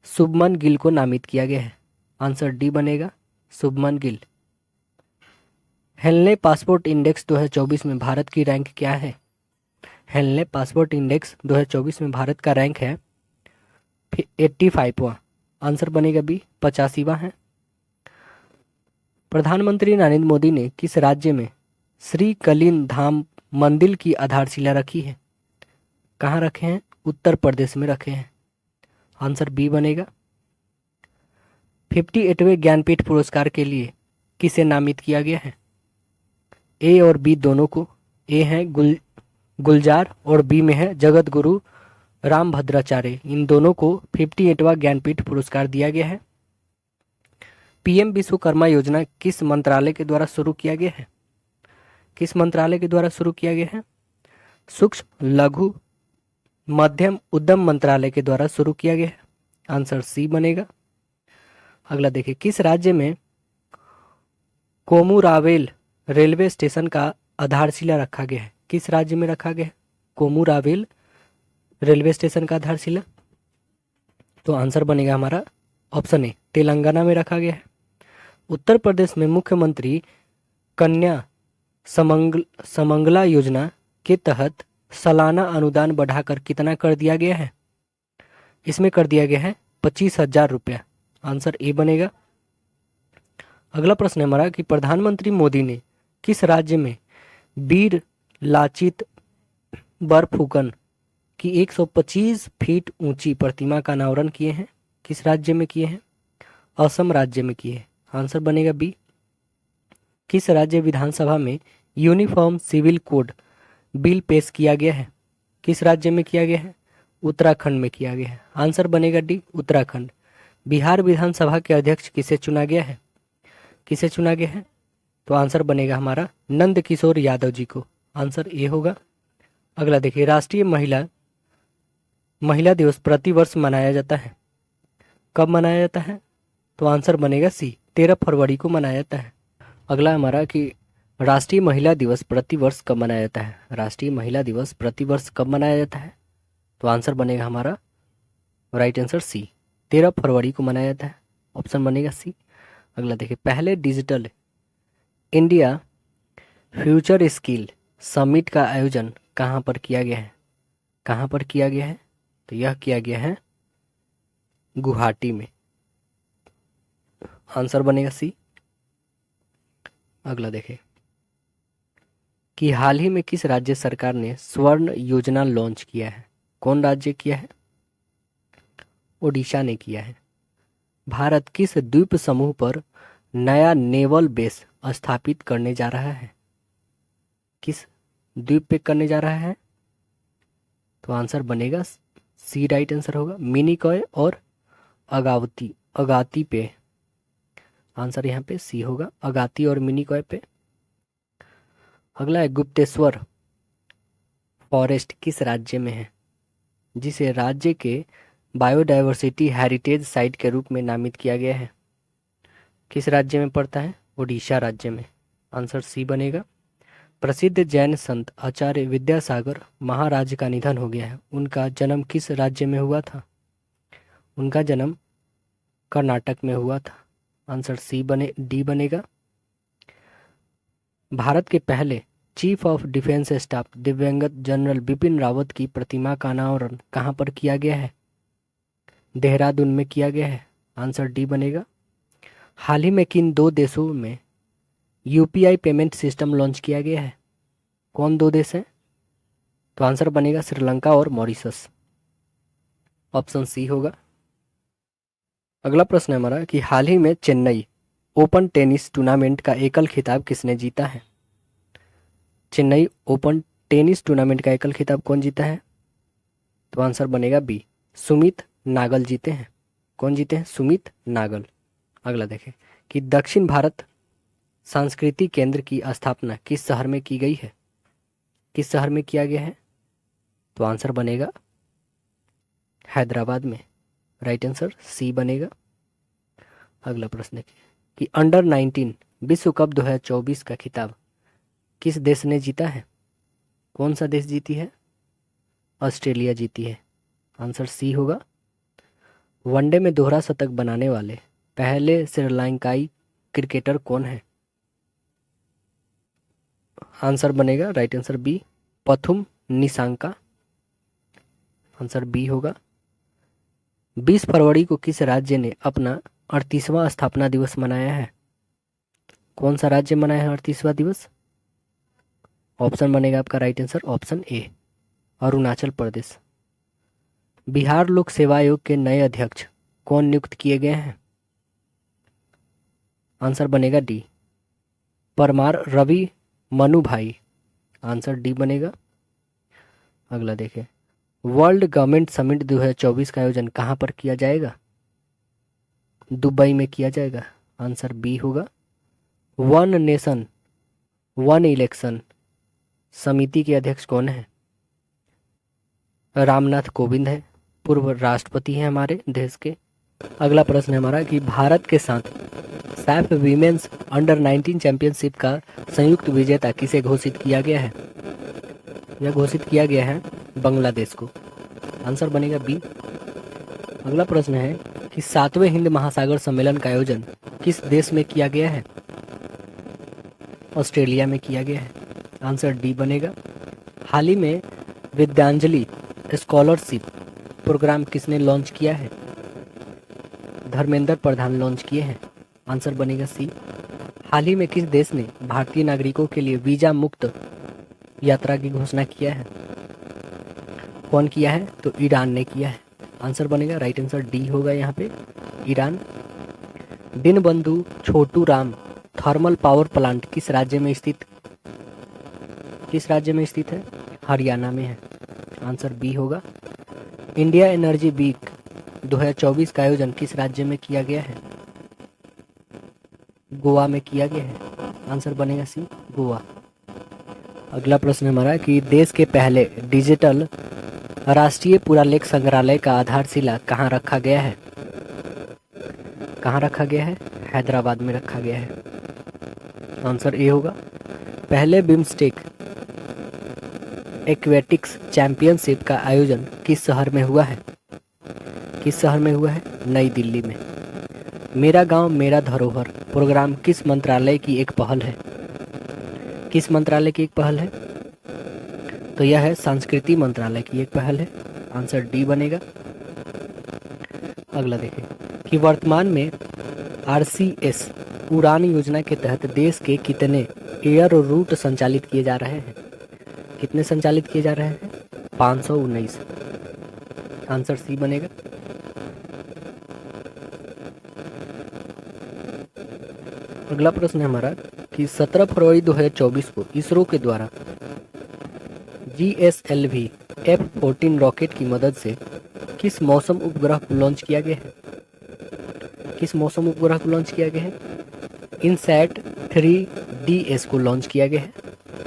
शुभमन गिल को नामित किया गया है, आंसर डी बनेगा, Shubman Gill. Henley passport index 2024 में भारत की रैंक क्या है? हेनले पासपोर्ट इंडेक्स 2024 में भारत का रैंक है 85वां, आंसर बनेगा बी, 85वां है। प्रधानमंत्री नरेंद्र मोदी ने किस राज्य में श्री कलिन धाम मंदिर की आधारशिला रखी है? कहाँ रखे हैं? उत्तर प्रदेश में रखे हैं, आंसर बी बनेगा। 58वें ज्ञानपीठ पुरस्कार के लिए किसे नामित किया गया है? ए और बी दोनों को, ए है गुलजार और बी में है जगत गुरु रामभद्राचार्य, इन दोनों को 58वां ज्ञानपीठ पुरस्कार दिया गया है। पीएम विश्वकर्मा योजना किस मंत्रालय के द्वारा शुरू किया गया है? किस मंत्रालय के द्वारा शुरू किया गया है? सूक्ष्म लघु मध्यम उद्यम मंत्रालय के द्वारा शुरू किया गया है, आंसर सी बनेगा। अगला देखिए, किस राज्य में कोमुरावेल रेलवे स्टेशन का आधारशिला रखा गया है? किस राज्य में रखा गया है कोमुरावेल रेलवे स्टेशन का आधारशिला? तो आंसर बनेगा हमारा ऑप्शन ए, तेलंगाना में रखा गया है। उत्तर प्रदेश में मुख्यमंत्री कन्या समंगला योजना के तहत सालाना अनुदान बढ़ाकर कितना कर दिया गया है? इसमें कर दिया गया है 25,000 रुपया। आंसर ए बनेगा। अगला प्रश्न है हमारा कि प्रधानमंत्री मोदी ने किस राज्य में वीर लाचित बरफुकन की 125 फीट ऊंची प्रतिमा का अनावरण किए हैं? किस राज्य में किए हैं? असम राज्य में किए हैं। आंसर बनेगा बी। किस राज्य विधानसभा में यूनिफॉर्म सिविल कोड बिल पेश किया गया है? किस राज्य में किया गया है? उत्तराखंड में किया गया है। आंसर बनेगा डी, उत्तराखंड। बिहार विधानसभा के अध्यक्ष किसे चुना गया है? किसे चुना गया है? तो आंसर बनेगा हमारा नंद किशोर यादव जी को। आंसर ए होगा। अगला देखिए, राष्ट्रीय महिला दिवस प्रतिवर्ष मनाया जाता है। कब मनाया जाता है? तो आंसर बनेगा सी, 13 फरवरी को मनाया जाता है। अगला हमारा कि राष्ट्रीय महिला दिवस प्रतिवर्ष कब मनाया जाता है? राष्ट्रीय महिला दिवस प्रतिवर्ष कब मनाया जाता है? तो आंसर बनेगा हमारा राइट आंसर सी, 13 फरवरी को मनाया जाता है। ऑप्शन बनेगा सी। अगला देखिए, पहले digital India future skill summit का आयोजन कहाँ पर किया गया है? कहाँ पर किया गया है? तो यह किया गया है गुवाहाटी में। आंसर बनेगा सी। अगला देखें कि हाल ही में किस राज्य सरकार ने स्वर्ण योजना लॉन्च किया है? कौन राज्य किया है? ओडिशा ने किया है। भारत किस द्वीप समूह पर नया नेवल बेस स्थापित करने जा रहा है? किस द्वीप पे करने जा रहा है? तो आंसर बनेगा सी, राइट आंसर होगा। मिनिकॉय और अगाती पे। आंसर यहाँ पे सी होगा, अगाती और मिनिकॉय पे। अगला है गुप्तेश्वर फॉरेस्ट किस राज्य में है, जिसे राज्य के बायोडायवर्सिटी हेरिटेज साइट के रूप में नामित किया गया है? किस राज्य में पड़ता है? ओडिशा राज्य में। आंसर सी बनेगा। प्रसिद्ध जैन संत आचार्य विद्यासागर महाराज का निधन हो गया है। उनका जन्म किस राज्य में हुआ था? उनका जन्म कर्नाटक में हुआ था। आंसर डी बनेगा। भारत के पहले चीफ ऑफ डिफेंस स्टाफ दिवंगत जनरल बिपिन रावत की प्रतिमा का अनावरण कहाँ पर किया गया है? देहरादून में किया गया है। आंसर डी बनेगा। हाल ही में किन दो देशों में यूपीआई पेमेंट सिस्टम लॉन्च किया गया है? कौन दो देश हैं? तो आंसर बनेगा श्रीलंका और मॉरिशस। ऑप्शन सी होगा। अगला प्रश्न है हमारा कि हाल ही में चेन्नई ओपन टेनिस टूर्नामेंट का एकल खिताब किसने जीता है? चेन्नई ओपन टेनिस टूर्नामेंट का एकल खिताब कौन जीता है? तो आंसर बनेगा बी, सुमित नागल जीते हैं। कौन जीते हैं? सुमित नागल। अगला देखें कि दक्षिण भारत सांस्कृतिक केंद्र की स्थापना किस शहर में की गई है? किस शहर में किया गया है? तो आंसर बनेगा हैदराबाद में। राइट आंसर सी बनेगा। अगला प्रश्न है कि अंडर 19 विश्व कप 2024 का खिताब किस देश ने जीता है? कौन सा देश जीती है? ऑस्ट्रेलिया जीती है। आंसर सी होगा। वनडे में दोहरा शतक बनाने वाले पहले श्रीलंकाई क्रिकेटर कौन है? आंसर बनेगा right answer B, Pathum Nissanka. Answer B होगा। 20 फरवरी को किस राज्य ने अपना 38वां स्थापना दिवस मनाया है? कौन सा राज्य मनाया है 38वां दिवस? ऑप्शन बनेगा आपका right answer option A, Arunachal Pradesh. Bihar लोक सेवा आयोग के नए अध्यक्ष कौन नियुक्त किए गए हैं? आंसर बनेगा डी, परमार रवि मनु भाई। आंसर डी बनेगा। अगला देखें, वर्ल्ड गवर्नमेंट समिट 2024 का आयोजन कहाँ पर किया जाएगा? दुबई में किया जाएगा। आंसर बी होगा। वन नेशन वन इलेक्शन समिति के अध्यक्ष कौन है? रामनाथ कोविंद है, पूर्व राष्ट्रपति हैं हमारे देश के। अगला प्रश्न है हमारा कि भारत के साथ सैफ वीमेंस अंडर 19 चैंपियनशिप का संयुक्त विजेता किसे घोषित किया गया है? यह घोषित किया गया है बांग्लादेश को। आंसर बनेगा बी। अगला प्रश्न है कि 7वें हिंद महासागर सम्मेलन का आयोजन किस देश में किया गया है? ऑस्ट्रेलिया में किया गया है। आंसर डी बनेगा। हाल ही में विद्यांजलि स्कॉलरशिप प्रोग्राम किसने लॉन्च किया है? धर्मेंद्र प्रधान लॉन्च किए हैं। आंसर बनेगा सी। हाल ही में किस देश ने भारतीय नागरिकों के लिए वीजा मुक्त यात्रा की घोषणा किया है? कौन किया है? तो ईरान ने किया है। आंसर बनेगा राइट आंसर डी होगा यहाँ पे, Iran. Deenbandhu Chhotu Ram thermal power plant किस राज्य में स्थित है? हरियाणा में है। आंसर बी होगा। इंडिया एनर्जी वीक 2024 का आयोजन किस राज्य में किया गया है? गोवा में किया गया है। आंसर बनेगा सी, गोवा। अगला प्रश्न हमारा कि देश के पहले डिजिटल राष्ट्रीय पुरालेख संग्रहालय का आधारशिला कहाँ रखा गया है? कहाँ रखा गया है? हैदराबाद में रखा गया है। आंसर ए होगा। पहले बिम्स्टेक एक्वेटिक्स चैंपियनशिप का आयोजन किस शहर में हुआ है? नई दिल्ली में। मेरा गांव मेरा धरोहर प्रोग्राम किस मंत्रालय की एक पहल है? तो यह है संस्कृति मंत्रालय की एक पहल है। आंसर डी बनेगा। अगला देखें कि वर्तमान में RCS उड़ान योजना के तहत देश के कितने एयर रूट संचालित किए जा रहे हैं? 519। आंसर सी बनेगा। अगला प्रश्न है हमारा कि 17 फरवरी 2024 को इसरो के द्वारा GSLV F-14 रॉकेट की मदद से किस मौसम उपग्रह को लॉन्च किया गया है? इनसैट 3DS को लॉन्च किया गया है।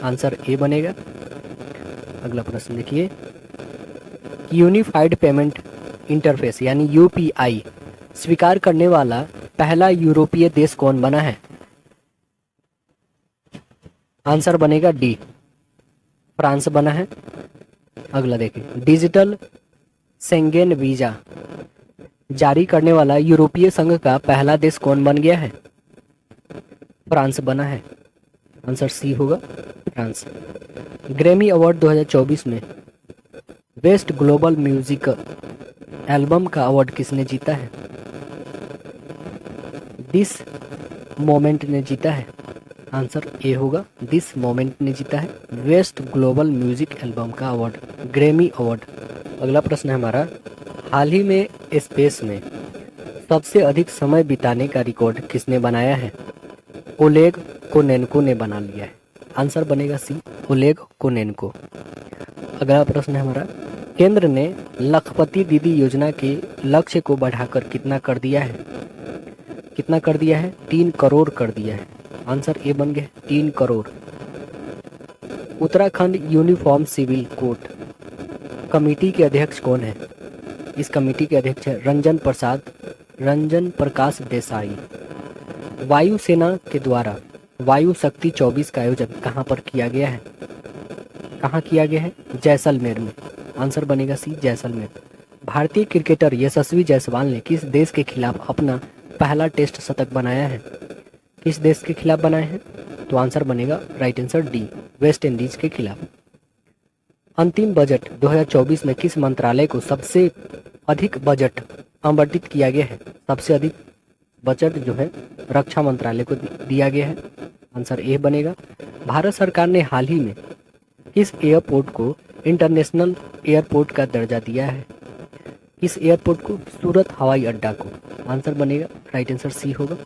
आंसर ए बनेगा। अगला प्रश्न देखिए, यूनिफाइड पेमेंट इंटरफेस यानी UPI स्वीकार करने वाला पहला यूरोपीय देश कौन बना है? आंसर बनेगा डी, फ्रांस बना है। अगला देखें, डिजिटल शेंगेन वीजा जारी करने वाला यूरोपीय संघ का पहला देश कौन बन गया है? फ्रांस बना है। आंसर सी होगा, फ्रांस। ग्रैमी अवार्ड 2024 में बेस्ट ग्लोबल म्यूजिक एल्बम का अवार्ड किसने जीता है? दिस मोमेंट ने जीता है। आंसर ए होगा, दिस मोमेंट ने जीता है बेस्ट ग्लोबल म्यूजिक एल्बम का अवार्ड, ग्रैमी अवार्ड। अगला प्रश्न है हमारा, हाल ही में स्पेस में सबसे अधिक समय बिताने का रिकॉर्ड किसने बनाया है? ओलेग कोनेन्को ने बना लिया है। आंसर बनेगा सी, ओलेग कोनेन्को। अगला प्रश्न है हमारा, केंद्र ने लखपति दीदी योजना के लक्ष्य को बढ़ाकर कितना कर दिया है? 3 करोड़ कर दिया है। आंसर ए बन गया, 3 crore. Uttarakhand uniform civil code committee के अध्यक्ष कौन है? इस कमेटी के अध्यक्ष है रंजन प्रकाश देसाई। वायुसेना के द्वारा वायु शक्ति 24 का आयोजन कहाँ पर किया गया है? जैसलमेर में। आंसर बनेगा सी, जैसलमेर। भारतीय क्रिकेटर यशस्वी जायसवाल ने किस देश के खिलाफ अपना पहला टेस्ट शतक बनाया है? किस देश के खिलाफ बनाया है? तो आंसर बनेगा right answer D, West Indies के खिलाफ। अंतिम बजट 2024 में किस मंत्रालय को सबसे अधिक बजट आवंटित किया गया है? सबसे अधिक बजट जो है रक्षा मंत्रालय को दिया गया है। आंसर ए बनेगा। भारत सरकार ने हाल ही में किस एयरपोर्ट को इंटरनेशनल एयरपोर्ट का दर्जा दिया है? किस एयरपोर्ट को? सूरत हवाई अड्डा को। आंसर बनेगा राइट आंसर सी होगा।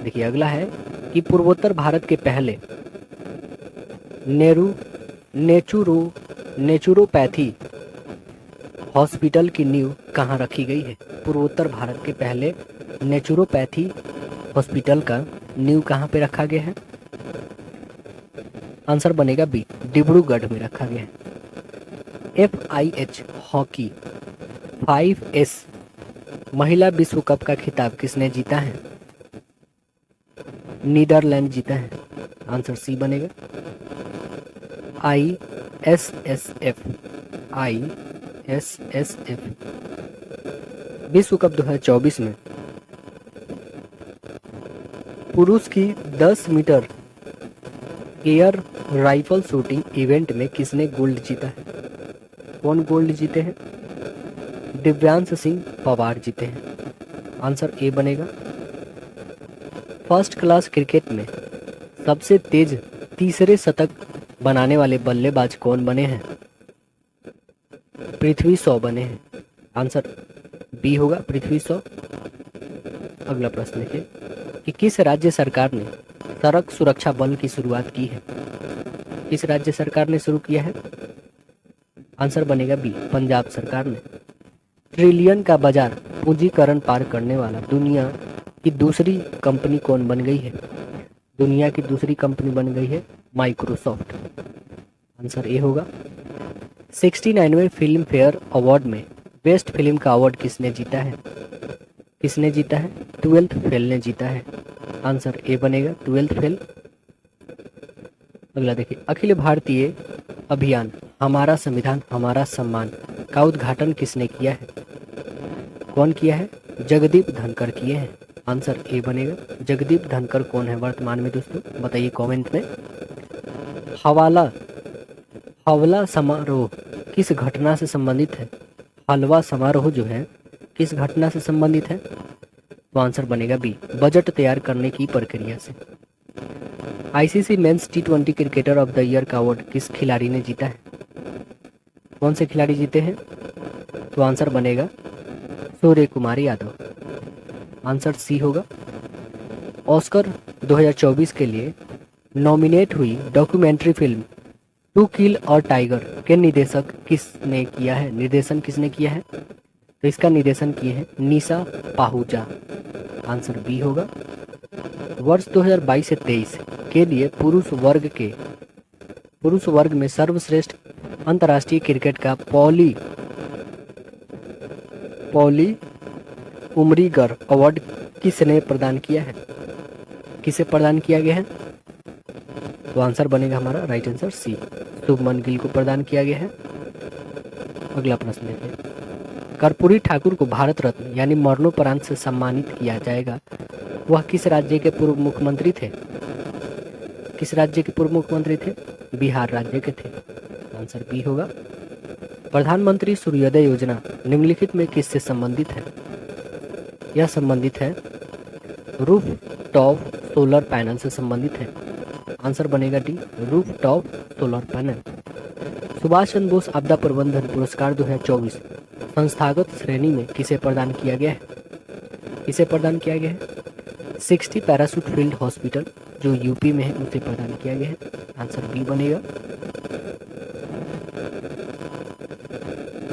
देखिए अगला है कि पूर्वोत्तर भारत के पहले नेचुरोपैथी हॉस्पिटल की नींव कहाँ रखी गई है? पूर्वोत्तर भारत के पहले नेचुरोपैथी हॉस्पिटल का नींव कहाँ पे रखा गया है? आंसर बनेगा बी, डिब्रूगढ़ में रखा गया है। FIH हॉकी 5S महिला विश्व कप का खिताब किसने जीता है? नीदरलैंड जीता है। आंसर सी बनेगा। ISSF विश्व कप 2024 में पुरुष की 10 metre air rifle shooting event में किसने गोल्ड जीता है? कौन गोल्ड जीते हैं? दिव्यांश सिंह पवार जीते हैं। आंसर ए बनेगा। फर्स्ट क्लास क्रिकेट में सबसे तेज तीसरे शतक बनाने वाले बल्लेबाज कौन बने हैं? पृथ्वी शॉ बने हैं। आंसर बी होगा, पृथ्वी शॉ। अगला प्रश्न देखिए कि किस राज्य सरकार ने सड़क सुरक्षा बल की शुरुआत की है? किस राज्य सरकार ने शुरू किया है? आंसर बनेगा बी, पंजाब सरकार ने। ट्रिलियन का बाजार पूंजीकरण पार करने वाला दुनिया की दूसरी कंपनी कौन बन गई है? दुनिया की दूसरी कंपनी बन गई है माइक्रोसॉफ्ट। आंसर ए होगा। 69वें फिल्म फेयर अवार्ड में बेस्ट फिल्म का अवार्ड किसने जीता है? किसने जीता है? 12th फेल ने जीता है। आंसर ए बनेगा, 12th फेल। अगला देखिए, अखिल भारतीय अभियान हमारा संविधान हमारा सम्मान का उद्घाटन किसने किया है? कौन किया है? जगदीप धनखड़ किए हैं। आंसर ए बनेगा। जगदीप धनखड़ कौन है वर्तमान में दोस्तों? बताइए कमेंट में। हवला समारोह किस घटना से संबंधित है? हलवा समारोह जो है किस घटना से संबंधित है? तो आंसर बनेगा बी, बजट तैयार करने की प्रक्रिया से। ICC men's T20 cricketer of the year का अवार्ड किस खिलाड़ी ने जीता है? कौन से खिलाड़ी जीते हैं? तो आंसर बनेगा सूर्य कुमार यादव। आंसर सी होगा। ऑस्कर 2024 के लिए नॉमिनेट हुई डॉक्यूमेंट्री फिल्म टू किल और टाइगर के निर्देशन किसने किया है? तो इसका निर्देशन किए हैं निशा पाहुजा। आंसर बी होगा। वर्ष 2022 से 23 के लिए पुरुष वर्ग में सर्वश्रेष्ठ अंतर्राष्ट्रीय क्रिकेट का पॉली उमरीगर अवार्ड किसने प्रदान किया है? किसे प्रदान किया गया है? तो आंसर बनेगा हमारा right answer C, Shubman Gill को प्रदान किया गया है। अगला प्रश्न लेते हैं। कर्पूरी ठाकुर को भारत रत्न यानी मरणोपरांत से सम्मानित किया जाएगा, वह किस राज्य के पूर्व मुख्यमंत्री थे? किस राज्य के पूर्व मुख्यमंत्री थे? बिहार राज्य के थे। आंसर बी होगा। प्रधानमंत्री सूर्योदय योजना निम्नलिखित में किससे संबंधित है? यह संबंधित है रूफ टॉप सोलर पैनल से संबंधित है। आंसर बनेगा D, roof top solar panel. Subhash Chandra Bose आपदा प्रबंधन पुरस्कार 2024 संस्थागत श्रेणी में किसे प्रदान किया गया है? किसे प्रदान किया गया है? 60 पैराशूट फील्ड हॉस्पिटल जो यूपी में है उसे प्रदान किया गया है। आंसर बी बनेगा।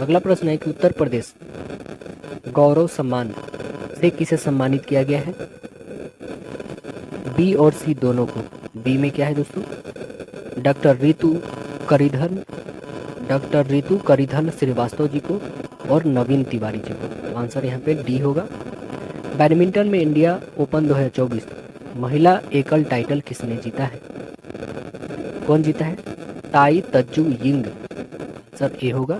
अगला प्रश्न है कि उत्तर प्रदेश गौरव सम्मान से किसे सम्मानित किया गया है? बी और सी दोनों को। बी में क्या है दोस्तों? डॉक्टर रितु करिधन श्रीवास्तव जी को और नवीन तिवारी जी को। तो आंसर यहाँ पे डी होगा। बैडमिंटन में इंडिया ओपन 2024 महिला एकल टाइटल किसने जीता है? कौन जीता है? ताई तज्जू यिंग। आंसर ए होगा।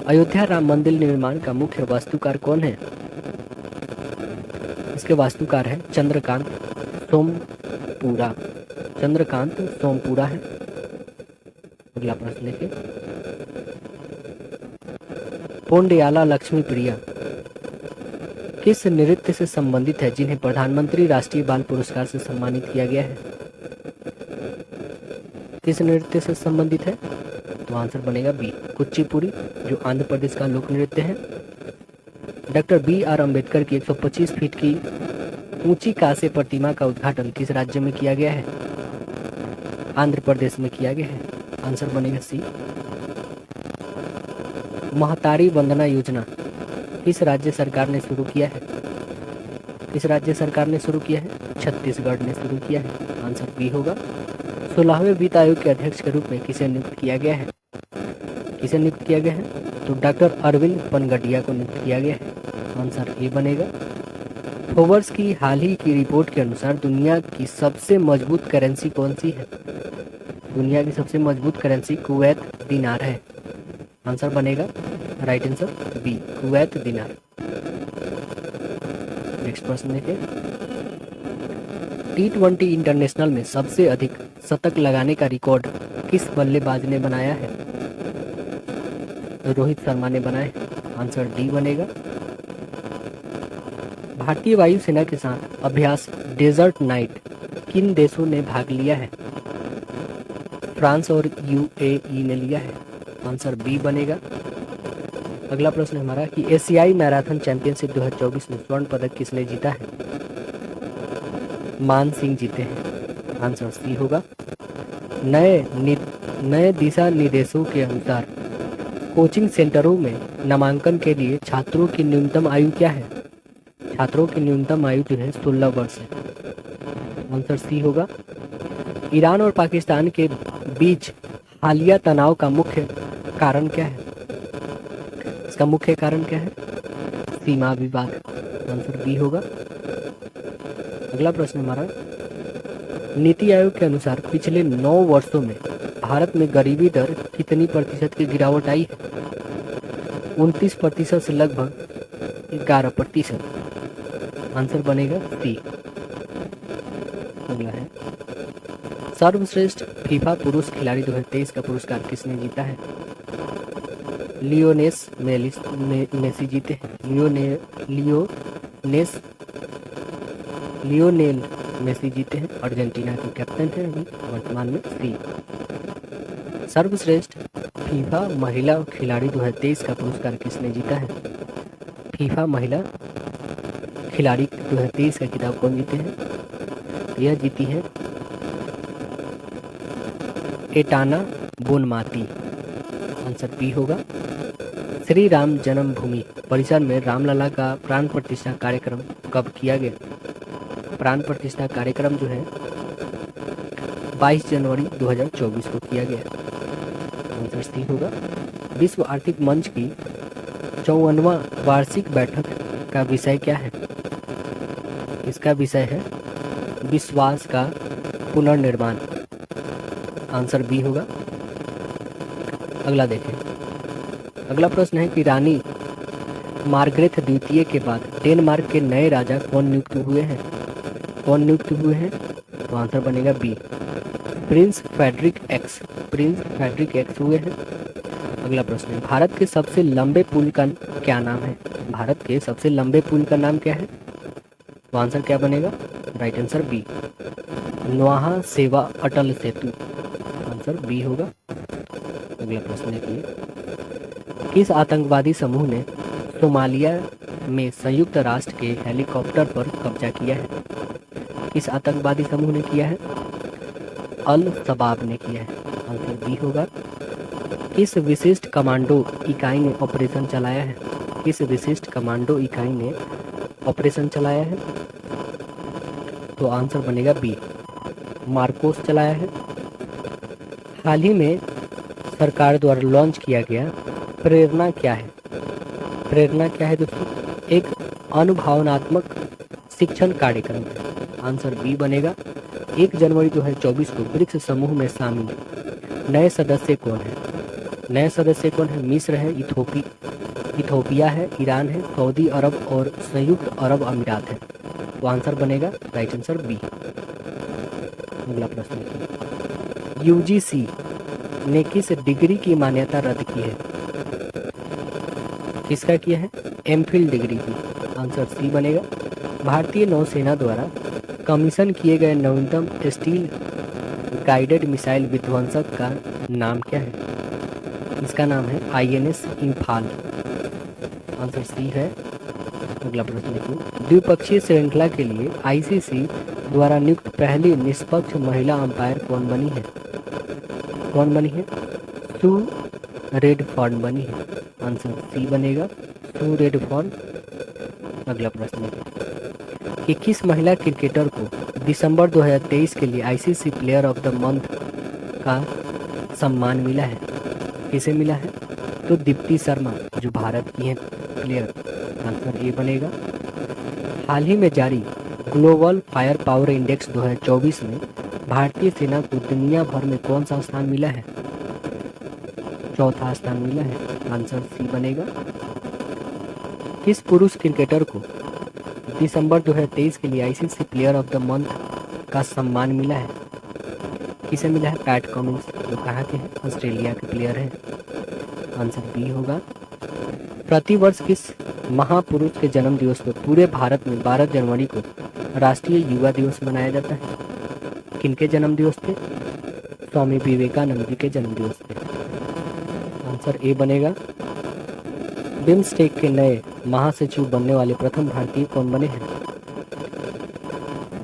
अयोध्या राम मंदिर निर्माण का मुख्य वास्तुकार कौन है? इसके वास्तुकार है चंद्रकांत सोमपुरा है। अगला प्रश्न देखिए। पोंडियाला लक्ष्मी प्रिया किस नृत्य से संबंधित है जिन्हें प्रधानमंत्री राष्ट्रीय बाल पुरस्कार से सम्मानित किया गया है? किस नृत्य से संबंधित है? तो आंसर बनेगा बी, कुचिपुड़ी जो आंध्र प्रदेश का लोक नृत्य है। डॉक्टर BR अम्बेडकर की 125 फीट की ऊंची कांस्य प्रतिमा का उद्घाटन किस राज्य में किया गया है? आंध्र प्रदेश में किया गया है। आंसर बनेगा सी। महतारी वंदना योजना किस राज्य सरकार ने शुरू किया है? किस राज्य सरकार ने शुरू किया है? छत्तीसगढ़ ने शुरू किया है। आंसर बी होगा। 16वें वित्त आयोग के अध्यक्ष के रूप में किसे नियुक्त किया गया है? किसे नियुक्त किया गया है? तो डॉक्टर अरविंद पनगडिया को नियुक्त किया गया है। आंसर ए बनेगा। फोर्ब्स की हाल ही की रिपोर्ट के अनुसार दुनिया की सबसे मजबूत करेंसी कौन सी है? दुनिया की सबसे मजबूत करेंसी कुवैत दिनार है। आंसर बनेगा right answer B, Kuwait dinar. Next प्रश्न देखिए। T20 इंटरनेशनल में सबसे अधिक शतक लगाने का रिकॉर्ड किस बल्लेबाज ने बनाया है? रोहित शर्मा ने बनाए। आंसर डी बनेगा। भारतीय वायुसेना के साथ अभ्यास डेजर्ट नाइट किन देशों ने भाग लिया है? फ्रांस और यूएई ने लिया है। आंसर बी बनेगा। अगला प्रश्न हमारा कि एशियाई मैराथन चैंपियनशिप 2024 में स्वर्ण पदक किसने जीता है? मान सिंह जीते हैं। आंसर सी होगा। नए दिशा निर्देशों के अनुसार कोचिंग सेंटरों में नामांकन के लिए छात्रों की न्यूनतम आयु क्या है? छात्रों की न्यूनतम आयु जो है 16 वर्ष है। आंसर सी होगा। ईरान और पाकिस्तान के बीच हालिया तनाव का मुख्य कारण क्या है? इसका मुख्य कारण क्या है? सीमा विवाद। आंसर बी होगा। अगला प्रश्न हमारा नीति आयोग के अनुसार पिछले 9 वर्षों में भारत में गरीबी दर कितनी प्रतिशत की गिरावट आई है? 29% से लगभग 11%। आंसर बनेगा सी। अगला है सर्वश्रेष्ठ फीफा पुरुष खिलाड़ी 2023 का पुरस्कार किसने जीता है? मेसी जीते हैं। लियोनेल मेसी जीते हैं। अर्जेंटीना के कैप्टन हैं अभी वर्तमान में। सी। सर्वश्रेष्ठ फीफा महिला खिलाड़ी 2023 का पुरस्कार किसने जीता है? फीफा महिला खिलाड़ी 2023 का खिताब कौन जीते हैं? यह जीती है एटाना बोनमाती। आंसर बी होगा। श्री राम जन्मभूमि परिसर में रामलला का प्राण प्रतिष्ठा कार्यक्रम कब किया गया? प्राण प्रतिष्ठा कार्यक्रम जो है 22 जनवरी 2024 को किया गया। आंसर सी होगा। विश्व आर्थिक मंच की 54वां वार्षिक बैठक का विषय क्या है? इसका विषय है विश्वास का पुनर्निर्माण। आंसर बी होगा। अगला देखें। अगला प्रश्न है कि रानी मार्गरेट द्वितीय के बाद डेनमार्क के नए राजा कौन नियुक्त हुए हैं? कौन नियुक्त हुए हैं? तो आंसर बनेगा बी। प्रिंस फ्रेडरिक एक्स हुए हैं। अगला प्रश्न है भारत के सबसे लंबे पुल का क्या नाम है? भारत के सबसे लंबे पुल का नाम क्या है? तो आंसर क्या बनेगा? Right answer B. नुआहा सेवा अटल सेतु। आंसर बी होगा। अगला प्रश्न है कि किस आतंकवादी समूह ने सोमालिया में संयुक्त राष्ट्र के हेलीकॉप्टर पर कब्जा किया है? किस आतंकवादी समूह ने किया है? अल शबाब ने किया है। आंसर बी होगा। किस विशिष्ट कमांडो इकाई ने ऑपरेशन चलाया है? किस विशिष्ट कमांडो इकाई ने ऑपरेशन चलाया है? तो आंसर बनेगा बी। मार्कोस चलाया है। हाल ही में सरकार द्वारा लॉन्च किया गया प्रेरणा क्या है? प्रेरणा क्या है दोस्तों? एक अनुभवनात्मक शिक्षण कार्यक्रम है। आंसर बी बनेगा। 1 जनवरी 2024 को ब्रिक्स समूह में शामिल नए सदस्य कौन है? नए सदस्य कौन है? मिस्र है, इथोपिया है, ईरान है, सऊदी अरब और संयुक्त अरब अमीरात है। तो आंसर बनेगा राइट आंसर बी। अगला प्रश्न है यूजीसी ने किस डिग्री की मान्यता रद्द की है? किसका किया है? एमफिल डिग्री की। आंसर सी बनेगा। भारतीय नौसेना द्वारा कमीशन किए गए नवीनतम स्टील गाइडेड मिसाइल विध्वंसक का नाम क्या है? इसका नाम है INS इम्फाल। आंसर सी है। अगला प्रश्न देखिए द्विपक्षीय श्रृंखला के लिए ICC द्वारा नियुक्त पहली निष्पक्ष महिला अंपायर कौन बनी है? कौन बनी है? सू रेडफॉर्न बनी है। आंसर सी बनेगा। सू रेडफॉर्न। अगला प्रश्न है कि किस महिला क्रिकेटर को दिसंबर 2023 के लिए ICC player of the month का सम्मान मिला है? किसे मिला है? तो दीप्ति शर्मा जो भारत की है प्लेयर। आंसर ए बनेगा। हाल ही में जारी ग्लोबल फायर पावर इंडेक्स 2024 में भारतीय सेना को दुनिया भर में कौन सा स्थान मिला है? चौथा स्थान मिला है। आंसर सी बनेगा। किस पुरुष क्रिकेटर को दिसंबर 2023 के लिए ICC player of the month का सम्मान मिला है? किसे मिला है? पैट कमिंस जो कहाँ के हैं? ऑस्ट्रेलिया के प्लेयर हैं। आंसर बी होगा। प्रतिवर्ष किस महापुरुष के जन्म दिवस पर पूरे भारत में 12 जनवरी को राष्ट्रीय युवा दिवस मनाया जाता है? किनके जन्म दिवस थे? स्वामी विवेकानंद जी के जन्म दिवस थे। आंसर ए बनेगा। बिम्स्टेक के नए महासचिव बनने वाले प्रथम भारतीय कौन बने हैं?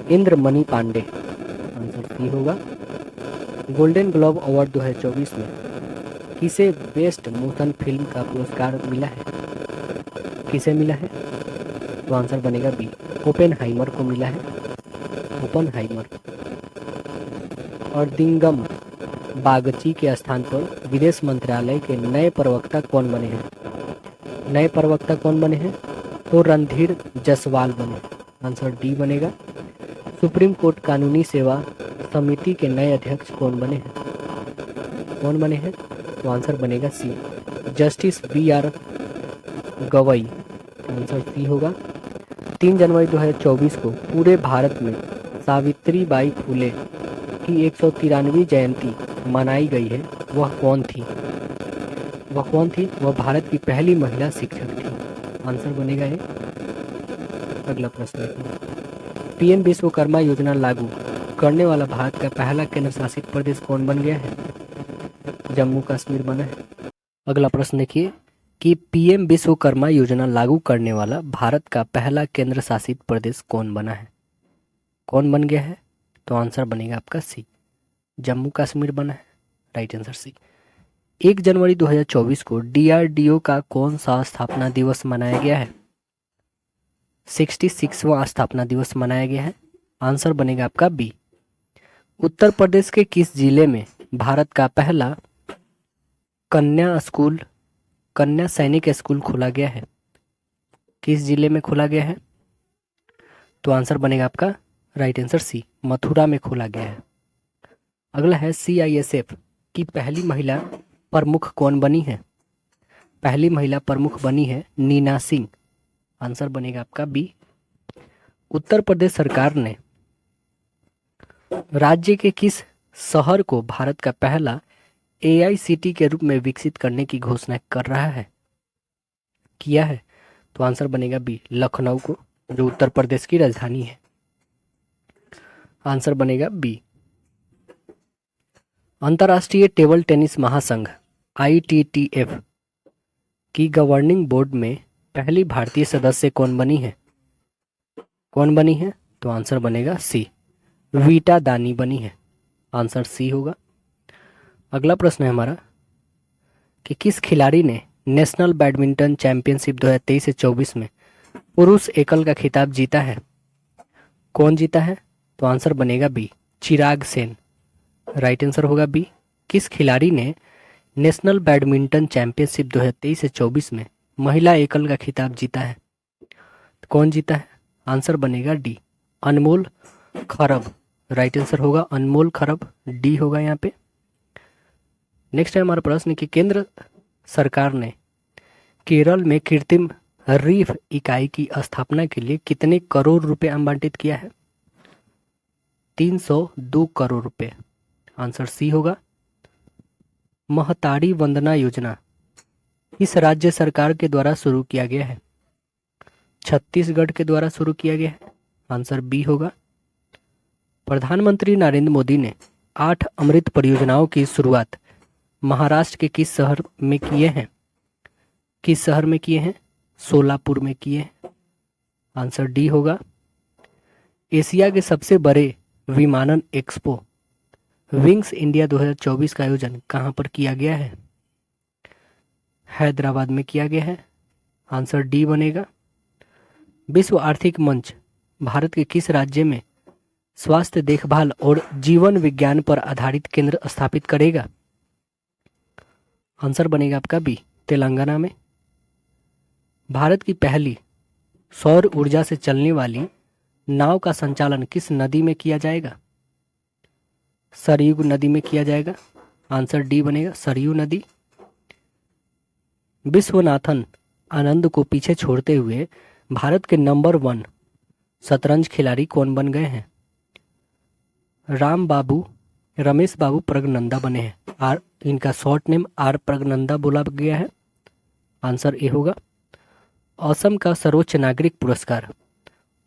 इंद्रमणि पांडे। आंसर सी होगा। गोल्डन ग्लोब अवार्ड 2024 में किसे बेस्ट मोशन फिल्म का पुरस्कार मिला है? किसे मिला है? तो आंसर बनेगा बी, ओपेनहाइमर को मिला है। ओपेनहाइमर। और दिंगम बागची के स्थान पर विदेश मंत्रालय के नए प्रवक्ता कौन बने हैं? नए प्रवक्ता कौन बने हैं? तो रणधीर जसवाल बने। आंसर डी बनेगा। सुप्रीम कोर्ट कानूनी सेवा समिति के नए अध्यक्ष कौन बने हैं? कौन बने हैं? तो आंसर बनेगा C, justice BR Gavai. Answer C होगा। 3 जनवरी 2024 को पूरे भारत में सावित्रीबाई फुले की 193वीं जयंती मनाई गई है। वह कौन थी? वह कौन थी? वह भारत की पहली महिला शिक्षक थी। आंसर बनेगा ये। अगला प्रश्न PM विश्वकर्मा योजना लागू करने वाला भारत का पहला केंद्र शासित प्रदेश कौन बन गया है? जम्मू कश्मीर बना है। अगला प्रश्न देखिए कि PM विश्वकर्मा योजना लागू करने वाला भारत का पहला केंद्र शासित प्रदेश कौन बना है? कौन बन गया है? तो आंसर बनेगा आपका सी, जम्मू कश्मीर बना है। राइट आंसर सी। 1 जनवरी 2024 को DRDO का कौन सा स्थापना दिवस मनाया गया है? 66वां स्थापना दिवस मनाया गया है। आंसर बनेगा आपका बी। उत्तर प्रदेश के किस जिले में भारत का पहला कन्या सैनिक स्कूल खोला गया है? किस जिले में खोला गया है? तो आंसर बनेगा आपका राइट आंसर सी, मथुरा में खोला गया है। अगला है CISF की पहली महिला प्रमुख कौन बनी है? पहली महिला प्रमुख बनी है नीना सिंह। आंसर बनेगा आपका बी। उत्तर प्रदेश सरकार ने राज्य के किस शहर को भारत का पहला AICT के रूप में विकसित करने की घोषणा कर रहा है? किया है? तो आंसर बनेगा बी, लखनऊ को, जो उत्तर प्रदेश की राजधानी है। आंसर बनेगा बी। अंतर्राष्ट्रीय टेबल टेनिस महासंघ ITTF की गवर्निंग बोर्ड में पहली भारतीय सदस्य कौन बनी है? कौन बनी है? तो आंसर बनेगा सी, वीटा दानी बनी है। आंसर सी होगा। अगला प्रश्न है हमारा कि किस खिलाड़ी ने नेशनल बैडमिंटन चैंपियनशिप 2023 से 24 में पुरुष एकल का खिताब जीता है? कौन जीता है? तो आंसर बनेगा बी, चिराग सेन। राइट आंसर होगा बी। किस खिलाड़ी ने नेशनल बैडमिंटन चैंपियनशिप 2023 से 24 में महिला एकल का खिताब जीता है? कौन जीता है? आंसर बनेगा डी, अनमोल खरब। राइट आंसर होगा अनमोल खरब, डी होगा यहाँ पे। नेक्स्ट है हमारा प्रश्न कि केंद्र सरकार ने केरल में कृत्रिम रीफ इकाई की स्थापना के लिए कितने करोड़ रुपए आवंटित किया है? 302 करोड़ रुपए। आंसर सी होगा। महतारी वंदना योजना इस राज्य सरकार के द्वारा शुरू किया गया है? छत्तीसगढ़ के द्वारा शुरू किया गया है। आंसर बी होगा। प्रधानमंत्री नरेंद्र मोदी ने 8 अमृत परियोजनाओं की शुरुआत महाराष्ट्र के किस शहर में किए हैं? किस शहर में किए हैं? सोलापुर में किए हैं। आंसर डी होगा। एशिया के सबसे बड़े विमानन एक्सपो विंग्स इंडिया 2024 का आयोजन कहां पर किया गया है? हैदराबाद में किया गया है। आंसर डी बनेगा। विश्व आर्थिक मंच भारत के किस राज्य में स्वास्थ्य देखभाल और जीवन विज्ञान पर आधारित केंद्र स्थापित करेगा? आंसर बनेगा आपका बी, तेलंगाना में। भारत की पहली सौर ऊर्जा से चलने वाली नाव का संचालन किस नदी में किया जाएगा? सरयू नदी में किया जाएगा। आंसर डी बनेगा, सरयू नदी। विश्वनाथन आनंद को पीछे छोड़ते हुए भारत के नंबर 1 शतरंज खिलाड़ी कौन बन गए हैं? राम बाबू रमेश बाबू प्रगनंदा बने हैं। आर, इनका शॉर्ट नेम आर प्रगनंदा बोला गया है। आंसर ए होगा। असम का सर्वोच्च नागरिक पुरस्कार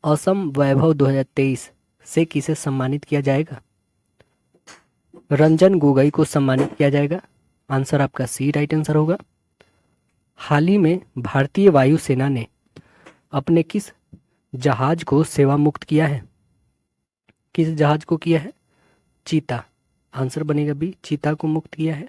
असम वैभव 2023 से किसे सम्मानित किया जाएगा? रंजन गोगोई को सम्मानित किया जाएगा। आंसर आपका सी राइट आंसर होगा। हाल ही में भारतीय वायुसेना ने अपने किस जहाज को सेवा मुक्त किया है? किस जहाज को किया है? चीता। आंसर बनेगा बी, चीता को मुक्त किया है।